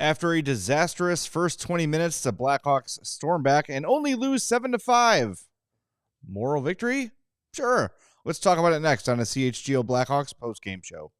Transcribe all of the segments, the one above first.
After a disastrous first 20 minutes, the Blackhawks storm back and only lose 7-5. Moral victory? Sure. Let's talk about it next on the CHGO Blackhawks Postgame Show.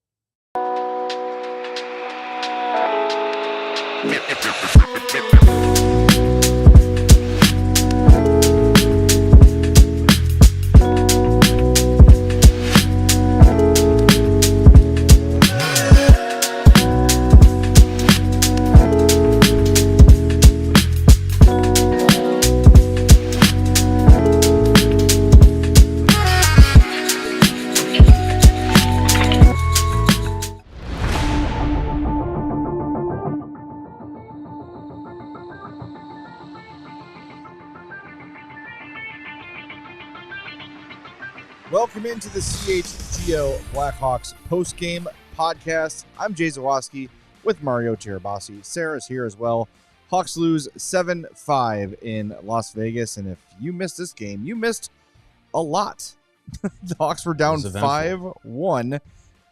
Welcome into the CHGO Blackhawks Postgame Podcast. I'm Jay Zawaski with Mario Tirabassi. Sarah's here as well. Hawks lose 7-5 in Las Vegas, and if you missed this game, you missed a lot. The Hawks were down 5-1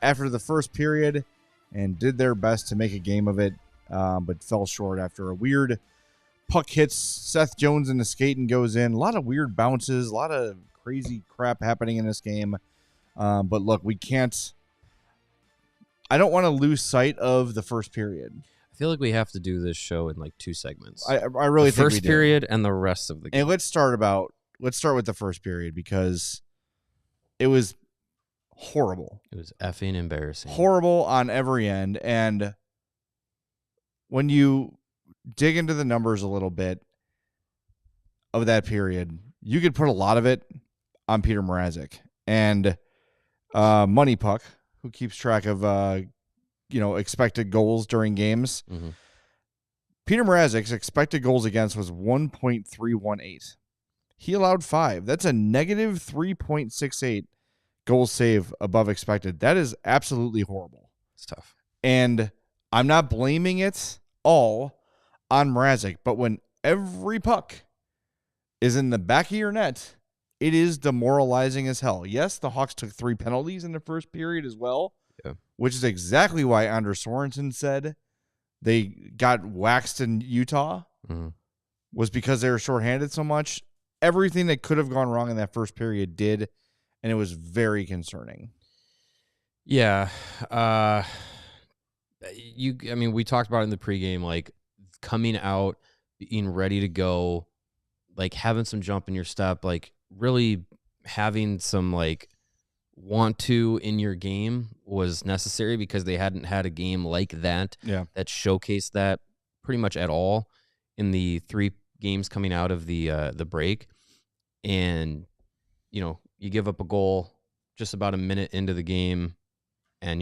after the first period and did their best to make a game of it, but fell short after a weird puck hits Seth Jones in the skate and goes in. A lot of weird bounces, a lot of crazy crap happening in this game. But look, I don't want to lose sight of the first period. I feel like we have to do this show in like two segments. I really think we do. First period and the rest of the game. And let's start with the first period because it was horrible. It was effing embarrassing. Horrible on every end. And when you dig into the numbers a little bit of that period, you could put a lot of it on Peter Mrazek and Money Puck, who keeps track of expected goals during games. Mm-hmm. Peter Mrazek's expected goals against was 1.318. He allowed 5. That's a negative 3.68 goal save above expected. That is absolutely horrible. It's tough. And I'm not blaming it all on Mrazek, but when every puck is in the back of your net, it is demoralizing as hell. Yes, the Hawks took 3 penalties in the first period as well, which is exactly why Anders Sorensen said they got waxed in Utah, was because they were shorthanded so much. Everything that could have gone wrong in that first period did, and it was very concerning. Yeah. We talked about it in the pregame, like coming out, being ready to go, like having some jump in your step, like really having some like want to in your game was necessary because they hadn't had a game like that that showcased that pretty much at all in the 3 games coming out of the break. And you give up a goal just about a minute into the game, and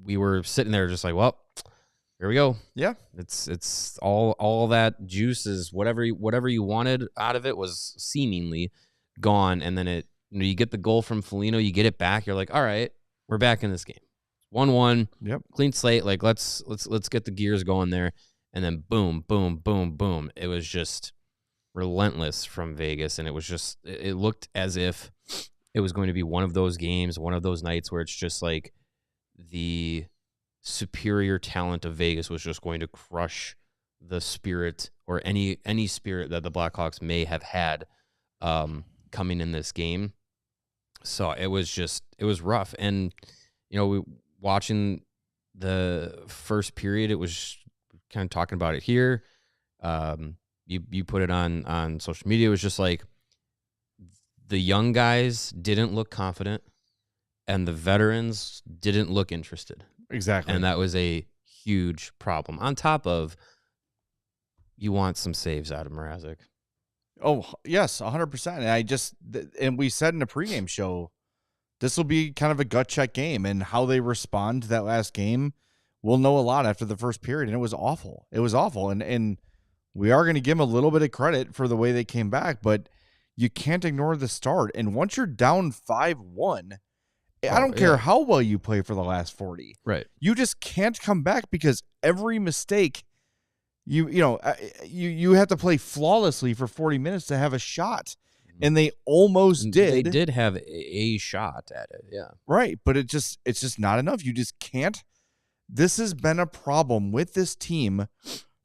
we were sitting there just like, well, here we go. Yeah, it's all that juice is whatever you wanted out of it was seemingly gone, and then you get the goal from Foligno, you get it back, you're like, all right, we're back in this game, 1-1, clean slate, like let's get the gears going there, and then boom, boom, boom, boom, it was just relentless from Vegas, and it looked as if it was going to be one of those games, one of those nights where it's just like the superior talent of Vegas was just going to crush the spirit or any spirit that the Blackhawks may have had coming in this game. So it was rough. And, watching the first period, it was kind of talking about it here. You put it on social media. It was just like the young guys didn't look confident and the veterans didn't look interested. Exactly. And that was a huge problem. On top of, you want some saves out of Mrazek. Oh, yes, 100%. And we said in the pregame show, this will be kind of a gut check game, and how they respond to that last game, we'll know a lot after the first period. And it was awful. It was awful. And we are going to give them a little bit of credit for the way they came back, but you can't ignore the start. And once you're down 5-1, I don't care how well you play for the last 40. Right. You just can't come back because every mistake, you have to play flawlessly for 40 minutes to have a shot. And they almost did. They did have a shot at it, yeah. Right, but it's just not enough. You just can't This has been a problem with this team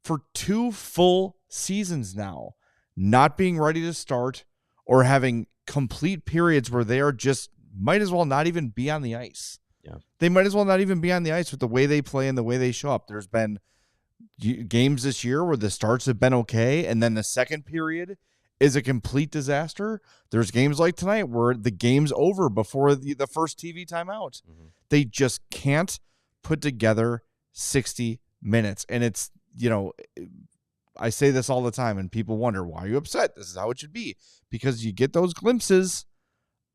for 2 full seasons now, not being ready to start or having complete periods where they are just might as well not even be on the ice. Yeah. They might as well not even be on the ice with the way they play and the way they show up. There's been games this year where the starts have been okay, and then the second period is a complete disaster. There's games like tonight where the game's over before the first TV timeout. Mm-hmm. They just can't put together 60 minutes. And it's, I say this all the time, and people wonder, why are you upset? This is how it should be. Because you get those glimpses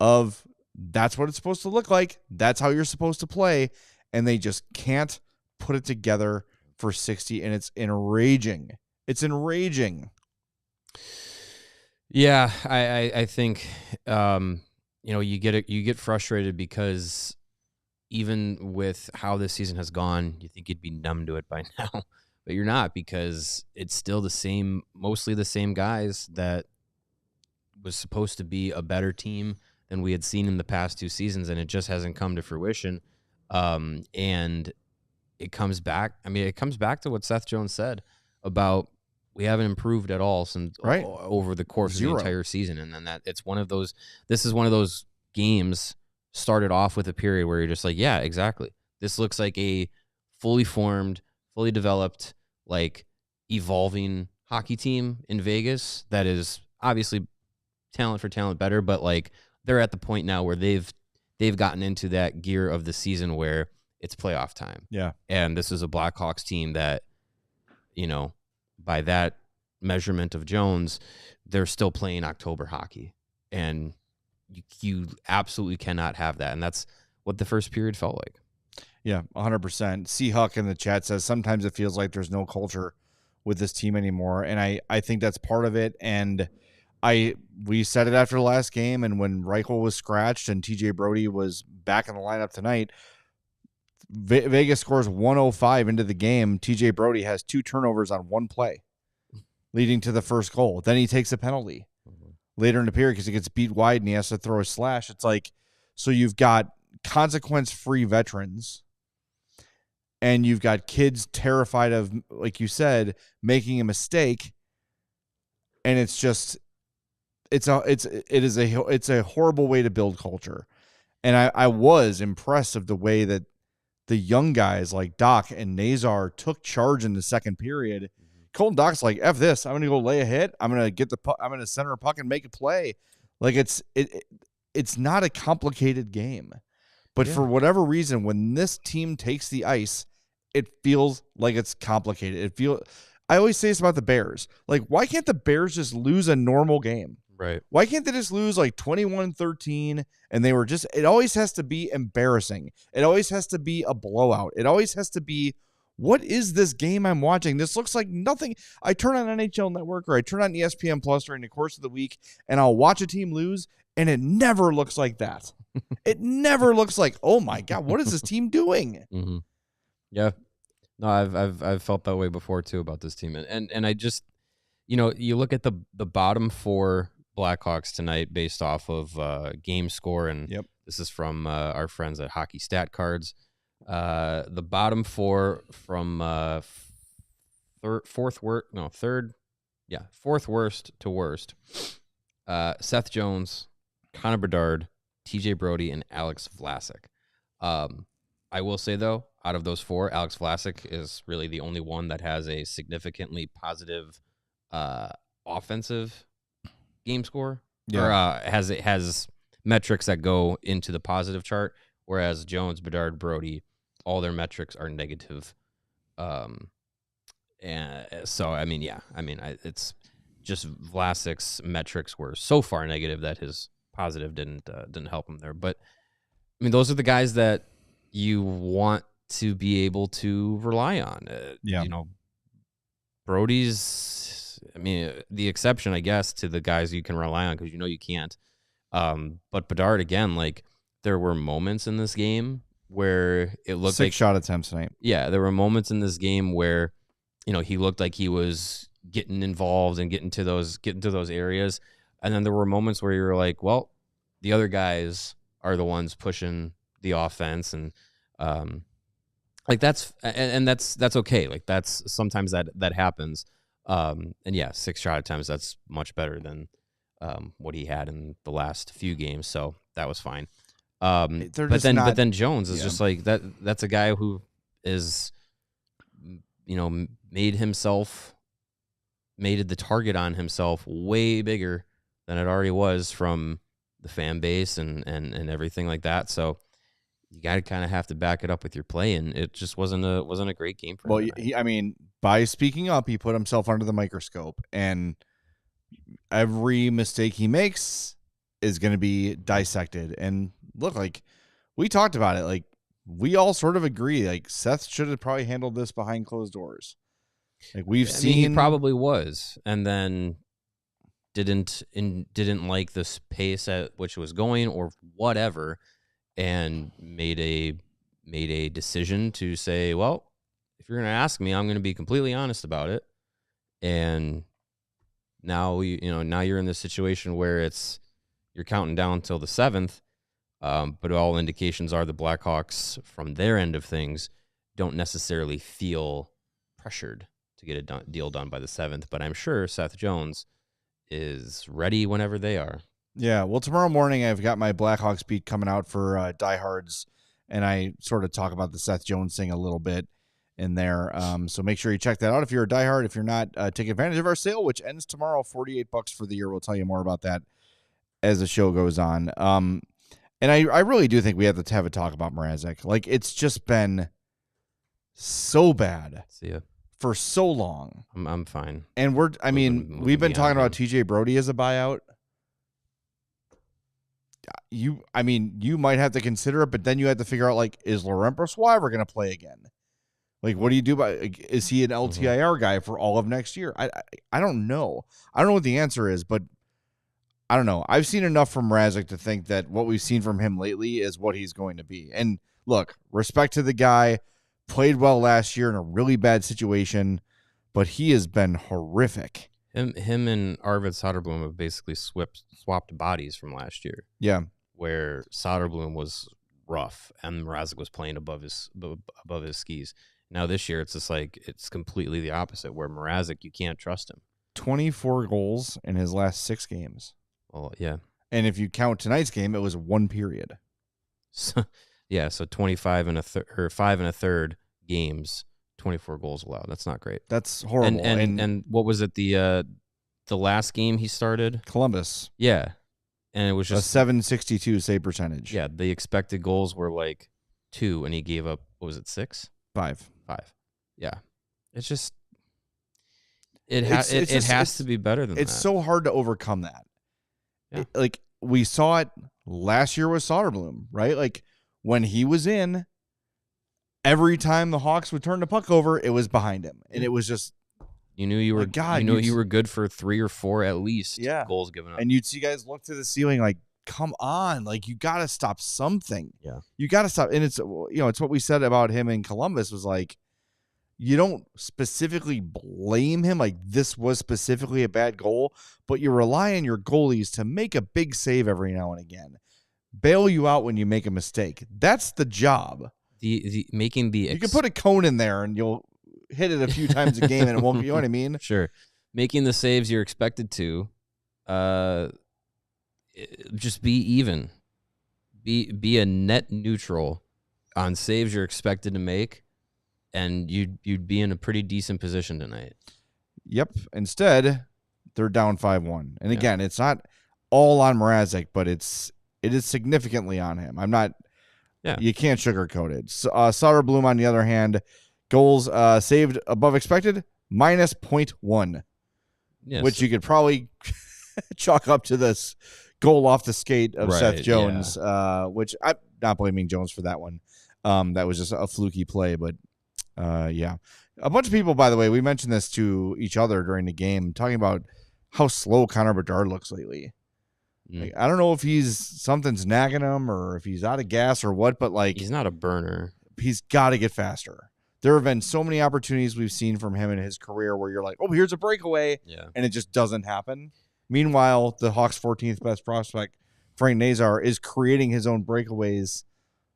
of that's what it's supposed to look like. That's how you're supposed to play. And they just can't put it together for 60. And it's enraging. It's enraging. Yeah, I think, you get frustrated because even with how this season has gone, you think you'd be numb to it by now, but you're not, because it's still mostly the same guys that was supposed to be a better team than we had seen in the past 2 seasons, and it just hasn't come to fruition. And it comes back. I mean, it comes back to what Seth Jones said about we haven't improved at all since over the course of the entire season. And then this is one of those games started off with a period where you're just like, yeah, exactly. This looks like a fully formed, fully developed, like evolving hockey team in Vegas that is obviously talent for talent better, but like they're at the point now where they've gotten into that gear of the season where it's playoff time. Yeah. And this is a Blackhawks team that, by that measurement of Jones, they're still playing October hockey. And you absolutely cannot have that. And that's what the first period felt like. Yeah, 100%. C. Huck in the chat says sometimes it feels like there's no culture with this team anymore. And I think that's part of it. And we said it after the last game. And when Reichel was scratched and TJ Brody was back in the lineup tonight, Vegas scores 105 into the game. TJ Brody has 2 turnovers on 1 play, leading to the first goal. Then he takes a penalty later in the period because he gets beat wide and he has to throw a slash. It's like, so you've got consequence-free veterans and you've got kids terrified of, like you said, making a mistake. And it's just, it's a horrible way to build culture. And I was impressed of the way that the young guys like Doc and Nazar took charge in the second period. Colton Doc's like, F this. I'm going to go lay a hit. I'm going to get the puck. I'm going to center a puck and make a play. Like it's not a complicated game. But for whatever reason, when this team takes the ice, it feels like it's complicated. I always say this about the Bears. Like, why can't the Bears just lose a normal game? Right. Why can't they just lose like 21-13 and it always has to be embarrassing. It always has to be a blowout. It always has to be, what is this game I'm watching? This looks like nothing. I turn on NHL Network or I turn on ESPN Plus during the course of the week and I'll watch a team lose and it never looks like that. It never looks like, oh my God, what is this team doing? Mm-hmm. Yeah. No, I've felt that way before too about this team. And I just, you look at the bottom 4 Blackhawks tonight based off of game score, and this is from our friends at Hockey Stat Cards. The bottom 4 from fourth worst to worst. Seth Jones, Connor Bedard, TJ Brody, and Alex Vlasic. I will say though, out of those 4, Alex Vlasic is really the only one that has a significantly positive offensive game score, or has metrics that go into the positive chart, whereas Jones, Bedard, Brody, all their metrics are negative. And so it's just Vlasic's metrics were so far negative that his positive didn't help him there. But I mean, those are the guys that you want to be able to rely on. Brody's, the exception, I guess, to the guys you can rely on because you can't. But Bedard, again, like there were moments in this game where it looked 6 shot attempts tonight. Yeah, there were moments in this game where, he looked like he was getting involved and getting to those areas. And then there were moments where you were like, well, the other guys are the ones pushing the offense. And Like that's okay. Like that's sometimes that happens. And yeah, 6 shot attempts, that's much better than what he had in the last few games. So that was fine. But then Jones is just like that. That's a guy who is, made the target on himself way bigger than it already was from the fan base and everything like that. So you got to kind of have to back it up with your play, and it just wasn't a great game for him. Well, by speaking up, he put himself under the microscope, and every mistake he makes is going to be dissected. And look, like we talked about it, like we all sort of agree, like Seth should have probably handled this behind closed doors. Like we've seen, he probably was, and then didn't like the pace at which it was going or whatever, and made a decision to say, well, if you're going to ask me, I'm going to be completely honest about it. And now now you're in this situation where you're counting down till the 7th, but all indications are the Blackhawks, from their end of things, don't necessarily feel pressured to get a deal done by the 7th. But I'm sure Seth Jones is ready whenever they are. Yeah, well, tomorrow morning I've got my Blackhawks beat coming out for diehards, and I sort of talk about the Seth Jones thing a little bit in there. So make sure you check that out if you're a diehard. If you're not, take advantage of our sale, which ends tomorrow, $48 for the year. We'll tell you more about that as the show goes on. And I really do think we have to have a talk about Mrazek. Like, it's just been so bad. See ya. For so long. I'm fine. And we've been talking about TJ Brody as a buyout. You might have to consider it, but then you have to figure out, like, is Laurent Brossoit ever going to play again? Like, what do you do about, is he an LTIR guy for all of next year? I don't know. I don't know what the answer is, but I don't know. I've seen enough from Mrazek to think that what we've seen from him lately is what he's going to be. And look, respect to the guy, played well last year in a really bad situation, but he has been horrific. Him and Arvid Soderblom have basically swapped bodies from last year. Yeah, where Soderblom was rough and Mrazek was playing above his skis. Now this year, it's just like it's completely the opposite. Where Mrazek, you can't trust him. 24 goals in his last 6 games. Well, yeah, and if you count tonight's game, it was 1 period. So 25 and 5 1/3 games. 24 goals allowed. That's not great. That's horrible. And what was it, the last game he started? Columbus. Yeah. And it was just a .762 save percentage. Yeah, the expected goals were like 2, and he gave up, what was it, 6? 5. Yeah. It's just it has to be better than that. It's so hard to overcome that. Yeah. Like we saw it last year with Soderblom, right? Like when he was in, every time the Hawks would turn the puck over, it was behind him, and it was just you knew you were you were good for 3 or 4 at least. Yeah. Goals given up, and you'd see guys look to the ceiling like, "Come on, like you got to stop something." Yeah, you got to stop. And it's it's what we said about him in Columbus was like, you don't specifically blame him like this was specifically a bad goal, but you rely on your goalies to make a big save every now and again, bail you out when you make a mistake. That's the job. You can put a cone in there and you'll hit it a few times a game and it won't, you know what I mean? Sure. Making the saves you're expected to, just be even. Be a net neutral on saves you're expected to make, and you'd be in a pretty decent position tonight. Yep. Instead, they're down 5-1. And again, it's not all on Mrazek, but it is significantly on him. Yeah, you can't sugarcoat it. Soderblom, on the other hand, goals saved above expected, -0.1, yes, which you could probably chalk up to this goal off the skate of Seth Jones, which I'm not blaming Jones for that one. That was just a fluky play, but yeah. A bunch of people, by the way, we mentioned this to each other during the game, talking about how slow Connor Bedard looks lately. Like, I don't know if something's nagging him or if he's out of gas or what, but like he's not a burner. He's got to get faster. There have been so many opportunities we've seen from him in his career where you're like, oh, here's a breakaway, and it just doesn't happen. Meanwhile, the Hawks' 14th best prospect, Frank Nazar, is creating his own breakaways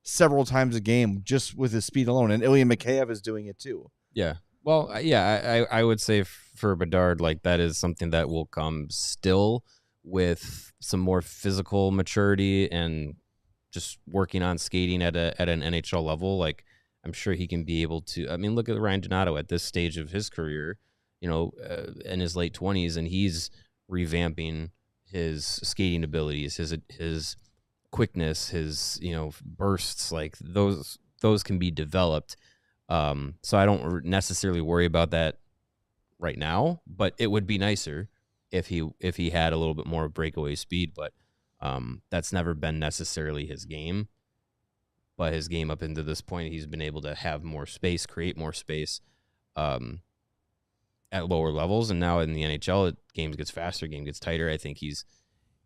several times a game just with his speed alone. And Ilya Mikheyev is doing it too. Yeah. Well, I would say for Bedard, like that is something that will come still with some more physical maturity and just working on skating at an NHL level. Like I'm sure he can be able to. I mean, look at Ryan Donato at this stage of his career, in his late 20s, and he's revamping his skating abilities, his quickness, his bursts. Like those can be developed. So I don't necessarily worry about that right now, but it would be nicer if he had a little bit more breakaway speed, but that's never been necessarily his game. But his game up into this point, he's been able to have more space, create more space at lower levels, and now in the NHL, game gets faster, game gets tighter. I think he's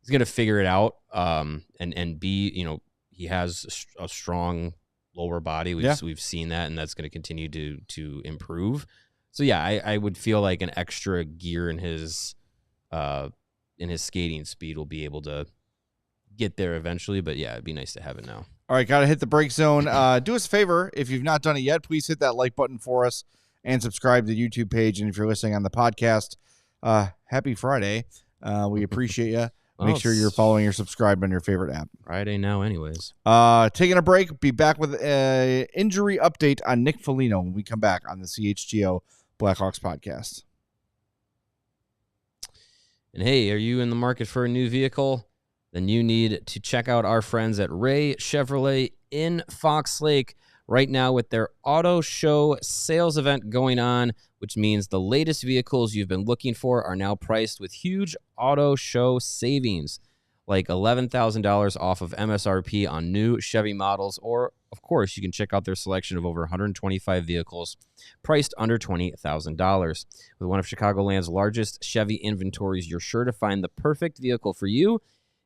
going to figure it out, and be, he has a strong lower body. We've seen that, and that's going to continue to improve. So yeah, I would feel like an extra gear in his skating speed will be able to get there eventually. But yeah, it'd be nice to have it now. All right, got to hit the break zone. Do us a favor. If you've not done it yet, please hit that like button for us and subscribe to the YouTube page. And if you're listening on the podcast, happy Friday. We appreciate you. Make sure you're following or subscribed on your favorite app. Friday now anyways. Taking a break. Be back with an injury update on Nick Foligno when we come back on the CHGO Blackhawks podcast. And hey, are you in the market for a new vehicle? Then you need to check out our friends at Ray Chevrolet in Fox Lake right now with their auto show sales event going on, which means the latest vehicles you've been looking for are now priced with huge auto show savings, like $11,000 off of MSRP on new Chevy models, or, of course, you can check out their selection of over 125 vehicles priced under $20,000. With one of Chicagoland's largest Chevy inventories, you're sure to find the perfect vehicle for you.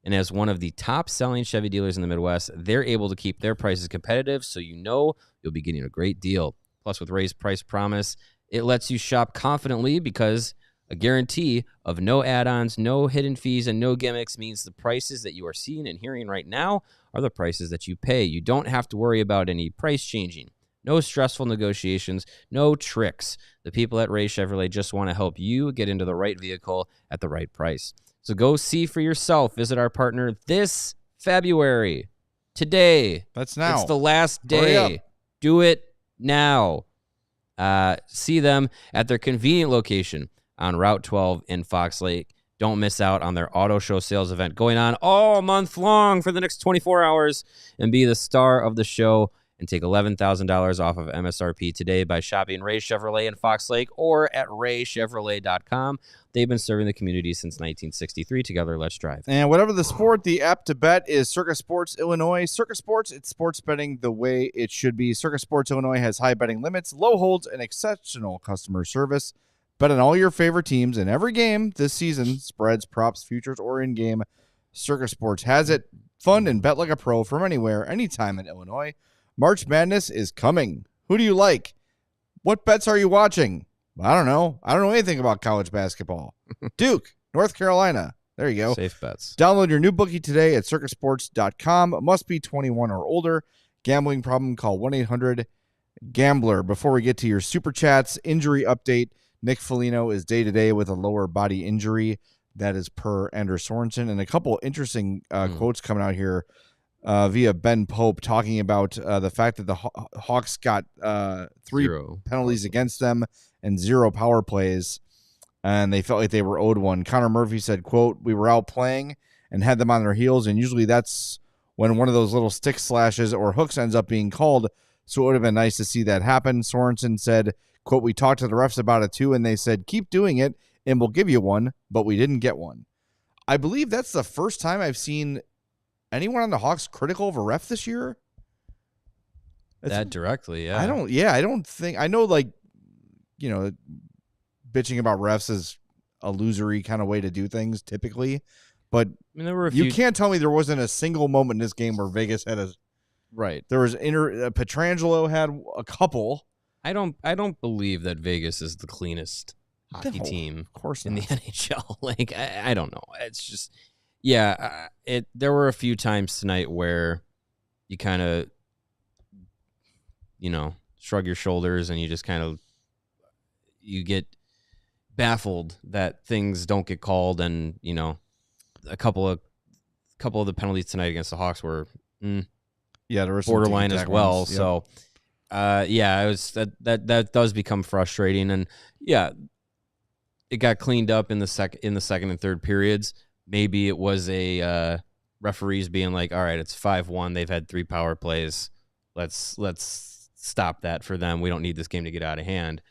And as one of the top-selling Chevy dealers in the Midwest, they're able to keep their prices competitive, so you'll be getting a great deal. Plus, with Ray's Price Promise, it lets you shop confidently because a guarantee of no add-ons, no hidden fees, and no gimmicks means the prices that you are seeing and hearing right now are the prices that you pay. You don't have to worry about any price changing. No stressful negotiations, no tricks. The people at Ray Chevrolet just want to help you get into the right vehicle at the right price. So go see for yourself. Visit our partner this February. Today. That's now. It's the last day. Do it now. See them at their convenient location on Route 12 in Fox Lake. Don't miss out on their auto show sales event going on all month long for the next 24 hours and be the star of the show and take $11,000 off of MSRP today by shopping Ray Chevrolet in Fox Lake or at raychevrolet.com. They've been serving the community since 1963. Together, let's drive. And whatever the sport, the app to bet is Circa Sports Illinois. Circa Sports, it's sports betting the way it should be. Circa Sports Illinois has high betting limits, low holds, and exceptional customer service. Bet on all your favorite teams in every game this season, spreads, props, futures, or in-game. Circa Sports has it. Fun and bet like a pro from anywhere, anytime in Illinois. March Madness is coming. Who do you like? What bets are you watching? I don't know. I don't know anything about college basketball. Duke, North Carolina. There you go. Safe bets. Download your new bookie today at circusports.com. Must be 21 or older. Gambling problem? Call 1-800-GAMBLER. Before we get to your super chats, injury update. Nick Foligno is day-to-day with a lower body injury. That is per Anders Sorensen. And a couple interesting quotes coming out here via Ben Pope talking about the fact that the Hawks got 3 penalties against them and 0 power plays, and they felt like they were owed one. Connor Murphy said, quote, "We were out playing and had them on their heels, and usually that's when one of those little stick slashes or hooks ends up being called, so it would have been nice to see that happen." Sorensen said, quote, "We talked to the refs about it too, and they said, keep doing it, and we'll give you one, but we didn't get one." I believe that's the first time I've seen anyone on the Hawks critical of a ref this year. That directly, yeah. I don't think, I know, like, bitching about refs is a losery kind of way to do things typically, but there were you can't tell me there wasn't a single moment in this game where Vegas had a right. There was Pietrangelo had a couple. I don't believe that Vegas is the cleanest hockey team, of course, in the NHL. Like I don't know. It's just there were a few times tonight where you kind of shrug your shoulders and you just kind of you get baffled that things don't get called, and a couple of the penalties tonight against the Hawks were there were some borderline as well. ones. Yep. So it was that does become frustrating, and it got cleaned up in the second and third periods. Maybe it was a referees being like, all right, it's 5-1. They've had 3 power plays. Let's stop that for them. We don't need this game to get out of hand.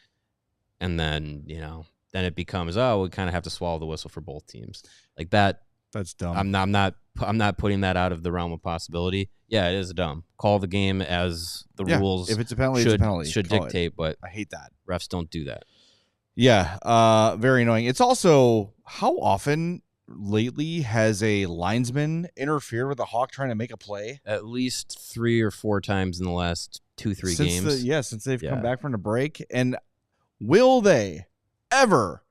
And then, then it becomes, we kind of have to swallow the whistle for both teams. Like that. That's dumb. I'm not putting that out of the realm of possibility. Yeah, it is dumb. Call the game as the rules. If it's a penalty, it's a penalty. Should dictate, but I hate that. Refs don't do that. Yeah, very annoying. It's also, how often lately has a linesman interfered with a Hawk trying to make a play? At least 3 or 4 times in the last 2-3 games. Since they've come back from the break. And will they ever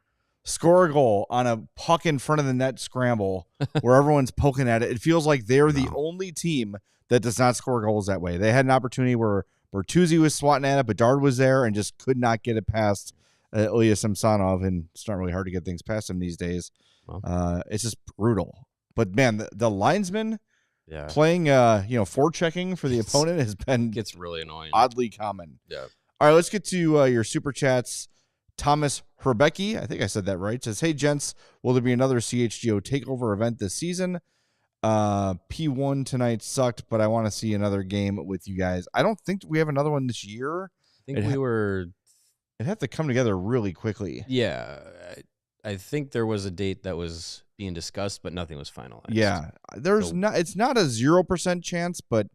score a goal on a puck in front of the net scramble where everyone's poking at it? It feels like they're the only team that does not score goals that way. They had an opportunity where Bertuzzi was swatting at it, Bedard was there and just could not get it past Ilya Samsonov, and it's not really hard to get things past him these days. It's just brutal. But man, the linesman playing forechecking for the opponent gets really annoying. Oddly common. Yeah. All right, let's get to your super chats. Thomas Herbecky, I think I said that right, says, hey, gents, will there be another CHGO takeover event this season? P1 tonight sucked, but I want to see another game with you guys. I don't think we have another one this year. I think It'd have to come together really quickly. Yeah. I think there was a date that was being discussed, but nothing was finalized. Yeah. It's not a 0% chance, but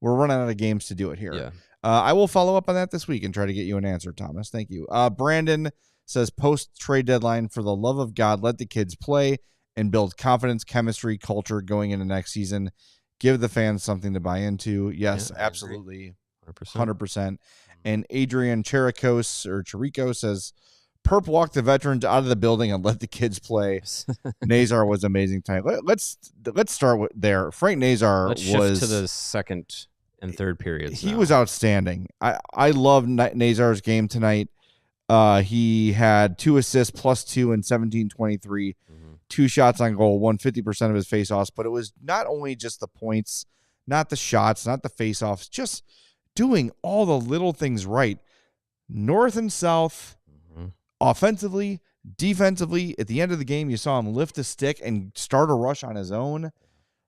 we're running out of games to do it here. Yeah. I will follow up on that this week and try to get you an answer, Thomas. Thank you. Brandon says, post-trade deadline, for the love of God, let the kids play and build confidence, chemistry, culture going into next season. Give the fans something to buy into. Yes, absolutely. 100%. And Adrian Chirico says, Perp walk the veterans out of the building and let the kids play. Nazar was amazing tonight. Let's start there. Frank Nazar was to the second and third periods. He was outstanding. I love Nazar's game tonight. He had 2 assists plus 2 in 17-23, 2 shots on goal, won 50% of his faceoffs. But it was not only just the points, not the shots, not the faceoffs, just doing all the little things right. North and south, offensively, defensively. At the end of the game, you saw him lift a stick and start a rush on his own.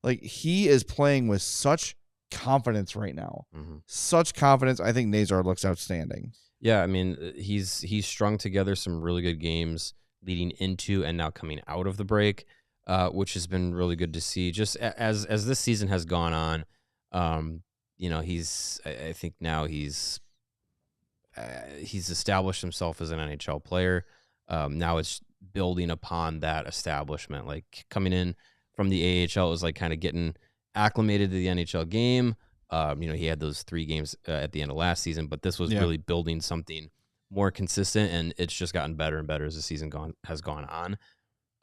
Like, he is playing with such confidence right now. Such confidence. I think Nazar looks outstanding. Yeah, I mean, he's strung together some really good games leading into and now coming out of the break, which has been really good to see. Just as this season has gone on, I think now he's established himself as an NHL player. Now it's building upon that establishment. Like, coming in from the AHL is like kind of getting acclimated to the NHL game. He had those 3 games at the end of last season, but this was really building something more consistent, and it's just gotten better and better as the season has gone on.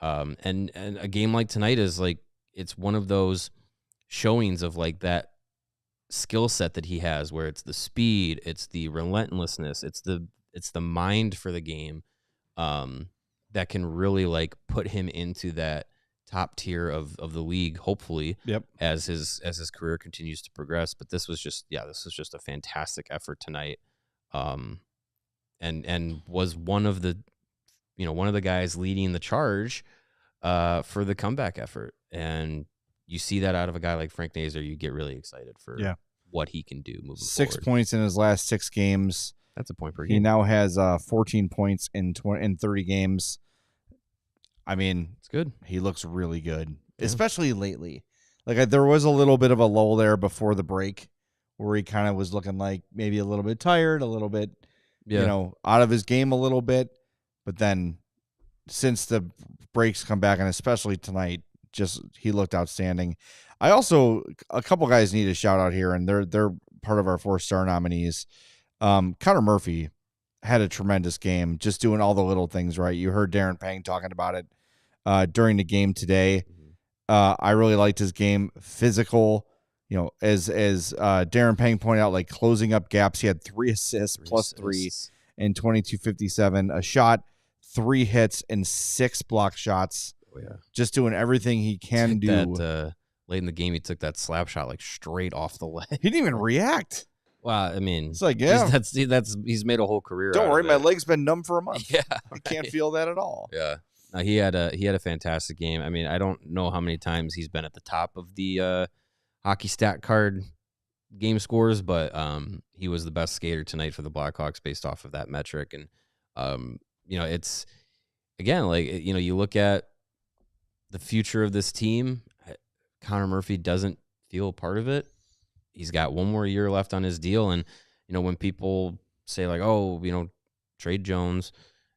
And a game like tonight is like, it's one of those showings of like that skill set that he has, where it's the speed, it's the relentlessness, it's the mind for the game, that can really like put him into that top tier of the league, hopefully, as his career continues to progress. But this was just a fantastic effort tonight, and was one of the guys leading the charge for the comeback effort. And you see that out of a guy like Frank Nazar, you get really excited for what he can do moving 6 forward. points in his last 6 games. That's a point per game. He now has 14 points in 30 games. I mean, it's good. He looks really good, especially lately. Like, there was a little bit of a lull there before the break where he kind of was looking like maybe a little bit tired, a little bit, out of his game a little bit. But then since the breaks come back, and especially tonight, he looked outstanding. A couple guys need a shout out here, and they're part of our 4-star nominees. Connor Murphy had a tremendous game, just doing all the little things right. You heard Darren Pang talking about it during the game today. I really liked his game. Physical, as Darren Pang pointed out, like closing up gaps. He had 3 assists plus 3 in 22:57, a shot, 3 hits, and 6 block shots. Oh, yeah. Just doing everything he can do. That, late in the game, he took that slap shot like straight off the leg. He didn't even react. Well, I mean, it's like, yeah, he's made a whole career. Don't out worry, of my it. leg's been numb for a month. Yeah, I can't feel that at all. Yeah, no, he had a fantastic game. I mean, I don't know how many times he's been at the top of the hockey stat card game scores, but he was the best skater tonight for the Blackhawks based off of that metric. And it's again, like, you look at the future of this team. Connor Murphy doesn't feel a part of it. He's got 1 more year left on his deal. And, when people say like, oh, trade Jones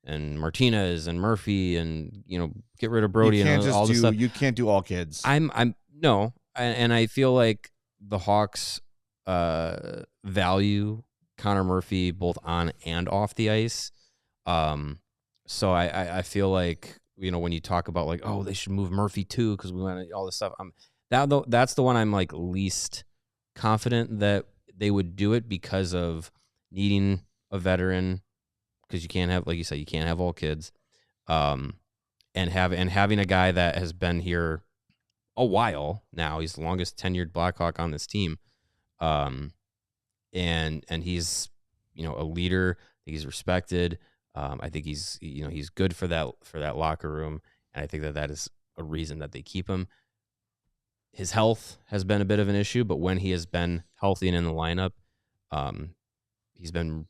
and Martinez and Murphy and, get rid of Brody and all this stuff. You can't do all kids. No. And I feel like the Hawks value Connor Murphy both on and off the ice. So I feel like, when you talk about like, oh, they should move Murphy too because we want all this stuff. That's the one I'm like least confident that they would do it because of needing a veteran, because you can't have, like you said, you can't have all kids, and having a guy that has been here a while now. He's the longest tenured Blackhawk on this team, and he's a leader. I think he's respected. I think he's good for that locker room, and I think that is a reason that they keep him. His health has been a bit of an issue, but when he has been healthy and in the lineup, he's been,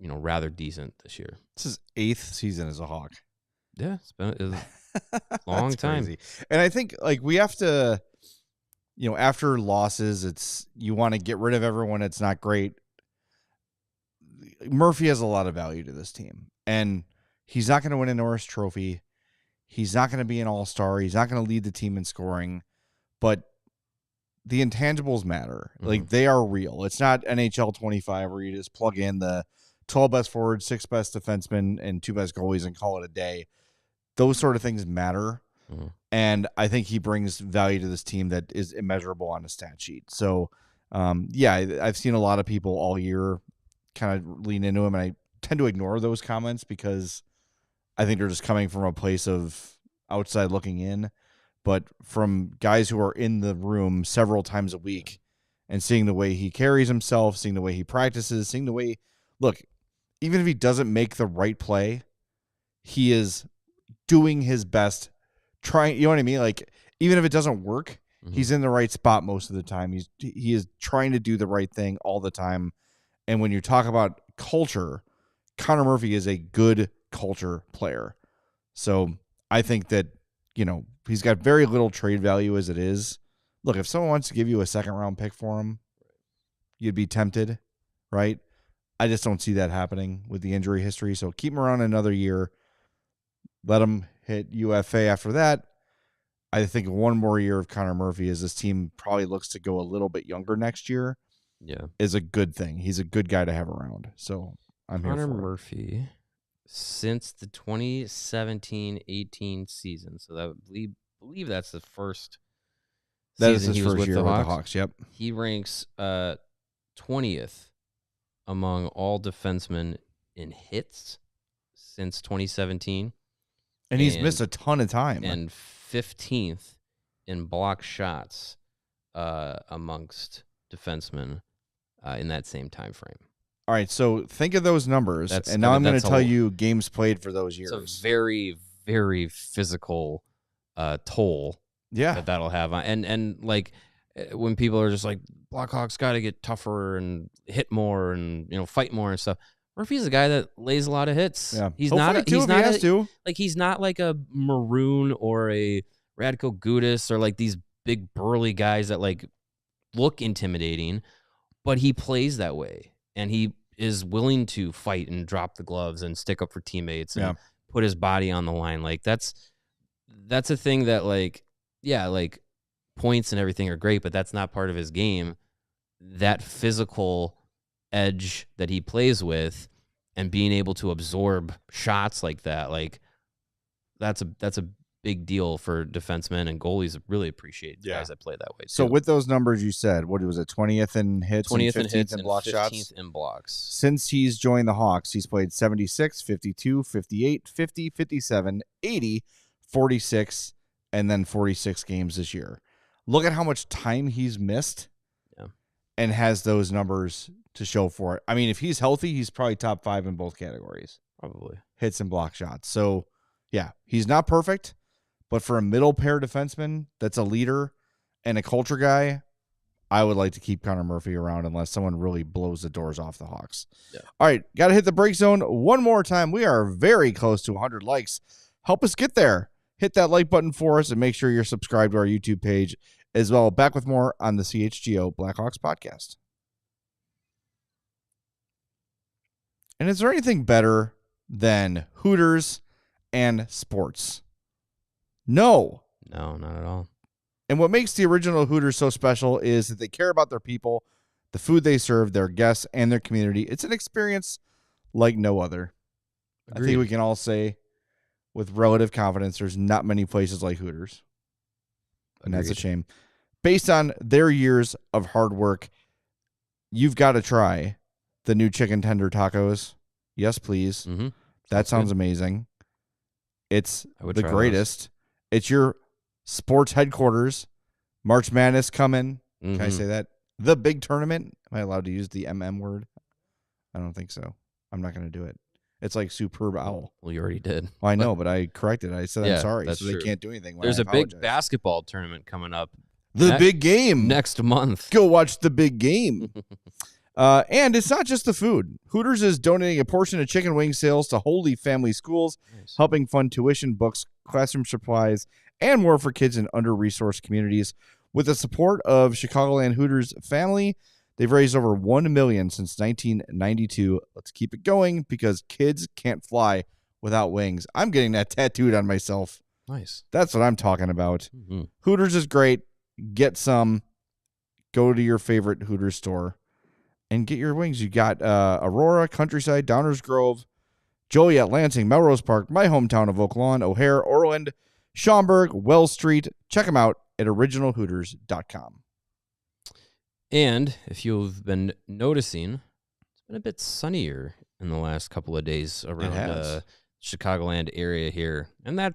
rather decent this year. This is 8th season as a Hawk. Yeah, it's been a long time. Crazy. And I think like we have to, after losses, you want to get rid of everyone that's not great. Murphy has a lot of value to this team, and he's not going to win a Norris Trophy. He's not going to be an all-star. He's not going to lead the team in scoring. But the intangibles matter. Mm-hmm. Like, they are real. It's not NHL 25 where you just plug in the 12 best forwards, 6 best defensemen, and 2 best goalies and call it a day. Those sort of things matter. Mm-hmm. And I think he brings value to this team that is immeasurable on a stat sheet. So, I've seen a lot of people all year kind of lean into him, and I tend to ignore those comments because I think they're just coming from a place of outside looking in. But from guys who are in the room several times a week and seeing the way he carries himself, seeing the way he practices, seeing the way, look, even if he doesn't make the right play, he is doing his best, trying, you know what I mean? Like, even if it doesn't work, mm-hmm. he's in the right spot most of the time. He is trying to do the right thing all the time. And when you talk about culture, Connor Murphy is a good culture player. So I think that, he's got very little trade value as it is. Look, if someone wants to give you a 2nd-round pick for him, you'd be tempted, right? I just don't see that happening with the injury history. So keep him around another year. Let him hit UFA after that. I think 1 more year of Connor Murphy, as this team probably looks to go a little bit younger next year, is a good thing. He's a good guy to have around. So I'm here for Connor Murphy. Since the 2017-18 season, so that believe that's the first season he was with the Hawks. Yep, he ranks 20th among all defensemen in hits since 2017, and he's missed a ton of time. And 15th in block shots amongst defensemen in that same time frame. All right, so think of those numbers, and now I'm going to tell you games played for those years. It's a very, very physical toll that'll have. And like, when people are just like, Blackhawks got to get tougher and hit more and, fight more and stuff. Murphy's a guy that lays a lot of hits. Yeah. He's not like a Maroon or a Radko Gudas or like these big burly guys that like look intimidating, but he plays that way. And he is willing to fight and drop the gloves and stick up for teammates and put his body on the line. Like that's a thing that like points and everything are great, but that's not part of his game. That physical edge that he plays with and being able to absorb shots like that, like that's a big deal for defensemen, and goalies really appreciate guys that play that way too. So with those numbers you said, what was it, 20th in hits, 20th in 15th hits in and block 15th shots? in blocks. Since he's joined the Hawks, he's played 76, 52, 58, 50, 57, 80, 46, and then 46 games this year. Look at how much time he's missed and has those numbers to show for it. I mean, if he's healthy, he's probably top 5 in both categories. Probably. Hits and block shots. So, yeah, he's not perfect, but for a middle pair defenseman that's a leader and a culture guy, I would like to keep Connor Murphy around unless someone really blows the doors off the Hawks. Yeah. All right, got to hit the break zone one more time. We are very close to 100 likes. Help us get there. Hit that like button for us and make sure you're subscribed to our YouTube page as well. Back with more on the CHGO Blackhawks podcast. And is there anything better than Hooters and sports? No. No, not at all. And what makes the original Hooters so special is that they care about their people, the food they serve, their guests, and their community. It's an experience like no other. Agreed. I think we can all say with relative confidence there's not many places like Hooters. And that's a shame. Based on their years of hard work, you've got to try the new chicken tender tacos. Yes, please. Mm-hmm. That sounds amazing. It's the greatest. Those. It's your sports headquarters. March Madness coming. Can I say that? The big tournament. Am I allowed to use the MM word? I don't think so. I'm not going to do it. It's like superb owl. Well, you already did. Well, I know, but I corrected it. I said I'm sorry, so true. They can't do anything. There's a big basketball tournament coming up. The big game. Next month. Go watch the big game. And it's not just the food. Hooters is donating a portion of chicken wing sales to Holy Family Schools, helping fund tuition, books, classroom supplies, and more for kids in under-resourced communities. With the support of Chicagoland Hooters family, they've raised over $1 million since 1992. Let's keep it going because kids can't fly without wings. I'm getting that tattooed on myself. Nice. That's what I'm talking about. Mm-hmm. Hooters is great. Get some. Go to your favorite Hooters store and get your wings. You got Aurora, Countryside, Downers Grove, Joliet, Lansing, Melrose Park, my hometown of Oak Lawn, O'Hare, Orland, Schaumburg, Wells Street. Check them out at originalhooters.com. And if you've been noticing, it's been a bit sunnier in the last couple of days around Chicagoland area here. And that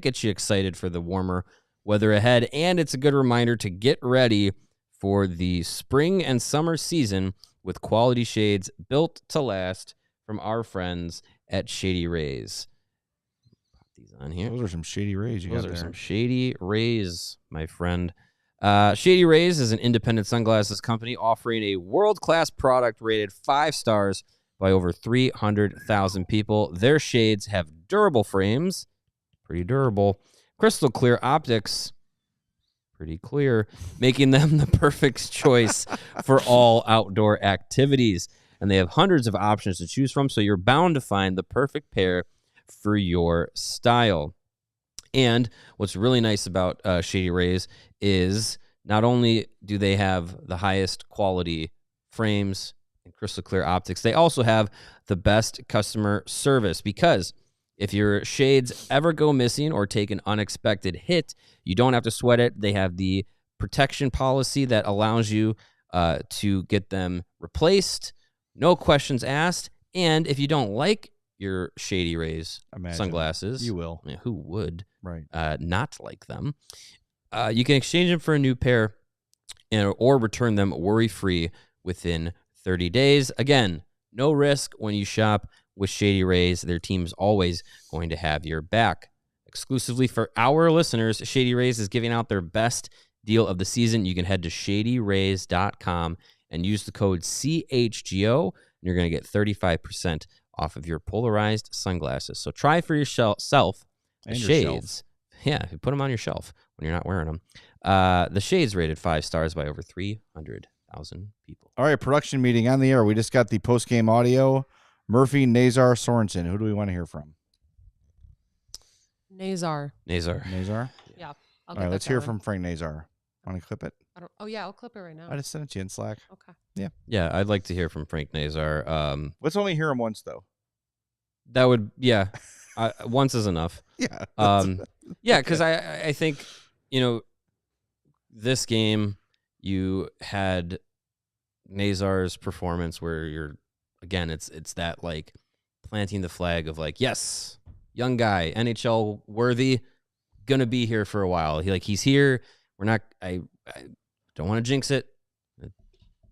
gets you excited for the warmer weather ahead. And it's a good reminder to get ready for the spring and summer season with quality shades built to last from our friends at Shady Rays. Pop these on here. Those are some Shady Rays you got there. Those are some Shady Rays, my friend. Shady Rays is an independent sunglasses company offering a world-class product rated 5 stars by over 300,000 people. Their shades have durable frames, pretty durable, crystal clear optics, pretty clear, making them the perfect choice for all outdoor activities. And they have hundreds of options to choose from, so you're bound to find the perfect pair for your style. And what's really nice about Shady Rays is not only do they have the highest quality frames and crystal clear optics, they also have the best customer service, because if your shades ever go missing or take an unexpected hit, you don't have to sweat it. They have the protection policy that allows you to get them replaced, no questions asked. And if you don't like your Shady Rays sunglasses, you will. Who would right not like them? You can exchange them for a new pair or return them worry-free within 30 days. Again, no risk when you shop with Shady Rays. Their team's always going to have your back. Exclusively for our listeners, Shady Rays is giving out their best deal of the season. You can head to shadyrays.com and use the code CHGO, and you're going to get 35% off of your polarized sunglasses. So try for yourself the shades. Yeah, you put them on your shelf when you're not wearing them. The shades rated 5 stars by over 300,000 people. All right, production meeting on the air. We just got the post-game audio. Murphy, Nazar, Sorensen. Who do we want to hear from? Nazar. Yeah. All right, let's hear from Frank Nazar. Want to clip it? I'll clip it right now. I just sent it to you in Slack. Okay. Yeah, I'd like to hear from Frank Nazar. Let's only hear him once, though. That would, once is enough. Yeah, because I think, this game you had Nazar's performance where it's that like planting the flag of like, yes, young guy, NHL worthy, gonna be here for a while. He's here. I don't want to jinx it.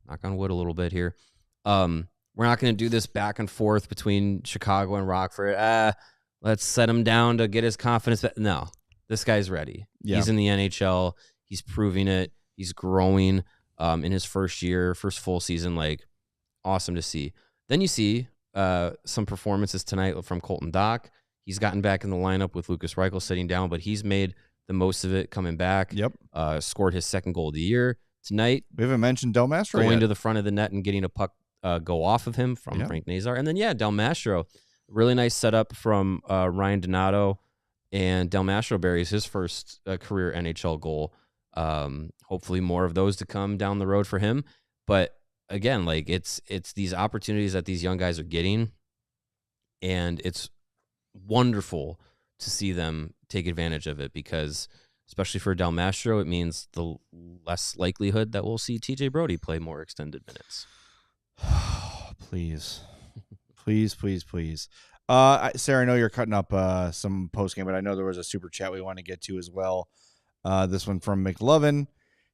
Knock on wood a little bit here. We're not going to do this back and forth between Chicago and Rockford. Let's set him down to get his confidence back. No, this guy's ready. Yeah. He's in the NHL. He's proving it. He's growing in his first full season. Like, awesome to see. Then you see some performances tonight from Colton Dock. He's gotten back in the lineup with Lucas Reichel sitting down, but he's made the most of it coming back. Yep. Scored his second goal of the year tonight. We haven't mentioned Del Mastro going to the front of the net and getting a puck go off of him from Frank Nazar. And then, Del Mastro, really nice setup from Ryan Donato, and Del Mastro buries his first career NHL goal. Hopefully more of those to come down the road for him. But again, like it's these opportunities that these young guys are getting, and it's wonderful to see them take advantage of it, because especially for Del Mastro, it means the less likelihood that we'll see TJ Brody play more extended minutes. Please. Sarah, I know you're cutting up some postgame, but I know there was a super chat we want to get to as well. This one from McLovin.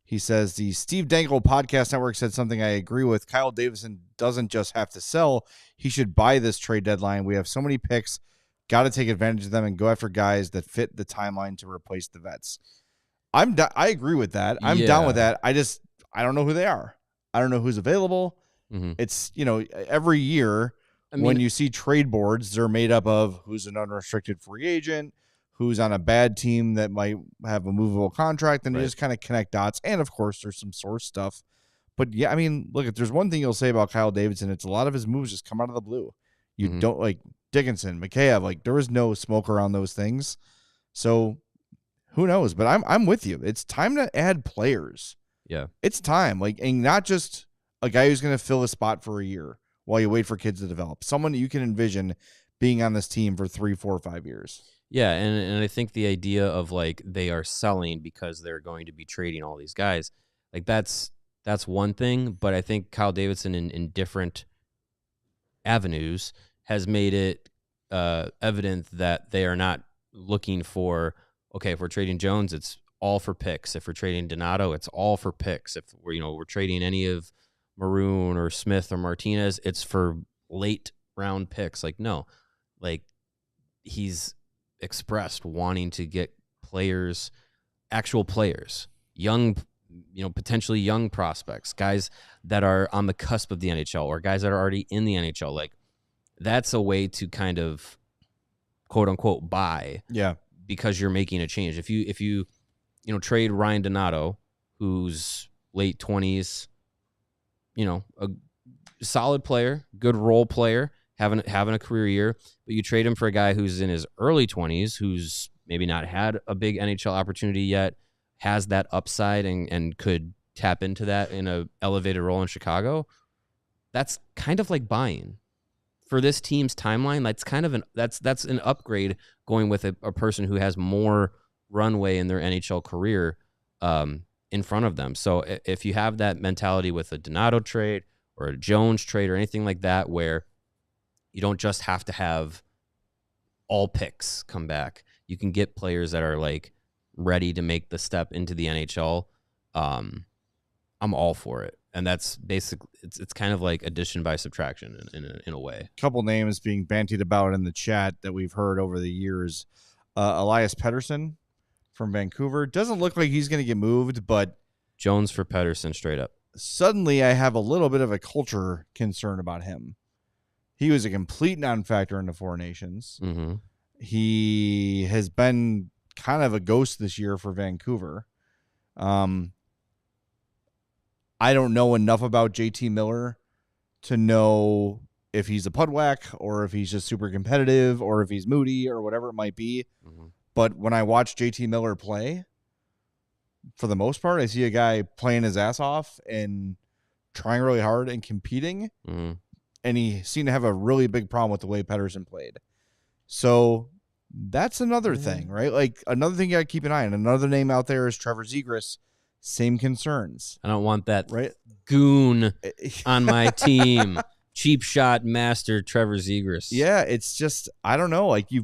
He says, the Steve Dangle Podcast Network said something I agree with. Kyle Davidson doesn't just have to sell. He should buy this trade deadline. We have so many picks. Got to take advantage of them and go after guys that fit the timeline to replace the vets. I agree with that. I'm down with that. I don't know who they are. I don't know who's available. Mm-hmm. It's, every year when you see trade boards, they're made up of who's an unrestricted free agent, who's on a bad team that might have a movable contract, and you just kind of connect dots. And of course, there's some source stuff. But look, if there's one thing you'll say about Kyle Davidson, it's a lot of his moves just come out of the blue. You don't like Dickinson, Mikheyev, like there was no smoke around those things. So who knows? But I'm with you. It's time to add players. Yeah. It's time. And not just a guy who's going to fill a spot for a year while you wait for kids to develop. Someone that you can envision being on this team for 3, 4, 5 years. Yeah, and I think the idea of like they are selling because they're going to be trading all these guys, like that's one thing. But I think Kyle Davidson in different avenues has made it evident that they are not looking for, okay, if we're trading Jones, it's all for picks. If we're trading Donato, it's all for picks. If we're trading any of Maroon or Smith or Martinez, it's for late round picks. Like, no, like he's expressed wanting to get players, actual players, young, potentially young prospects, guys that are on the cusp of the NHL or guys that are already in the NHL. Like, that's a way to kind of quote unquote buy. Yeah. Because you're making a change. If you trade Ryan Donato, who's late 20s, a solid player, good role player, having a career year, but you trade him for a guy who's in his early 20s, who's maybe not had a big NHL opportunity yet, has that upside and could tap into that in a elevated role in Chicago. That's kind of like buying. For this team's timeline, that's kind of that's an upgrade going with a person who has more runway in their NHL career in front of them. So if you have that mentality with a Donato trade or a Jones trade or anything like that, where you don't just have to have all picks come back, you can get players that are like ready to make the step into the NHL. I'm all for it. And that's basically, it's kind of like addition by subtraction in a way. Couple names being bantied about in the chat that we've heard over the years. Elias Pettersson from Vancouver. Doesn't look like he's going to get moved, but Jones for Pettersson straight up. Suddenly I have a little bit of a culture concern about him. He was a complete non-factor in the Four Nations. Mm-hmm. He has been kind of a ghost this year for Vancouver. I don't know enough about JT Miller to know if he's a pudwack or if he's just super competitive or if he's moody or whatever it might be. Mm-hmm. But when I watch JT Miller play, for the most part, I see a guy playing his ass off and trying really hard and competing. Mm-hmm. And he seemed to have a really big problem with the way Pettersson played. So That's another thing, right? Like another thing you got to keep an eye on. Another name out there is Trevor Zegras. Same concerns. I don't want that right goon on my team. Cheap shot master Trevor Zegras. Yeah, it's just, I don't know. Like you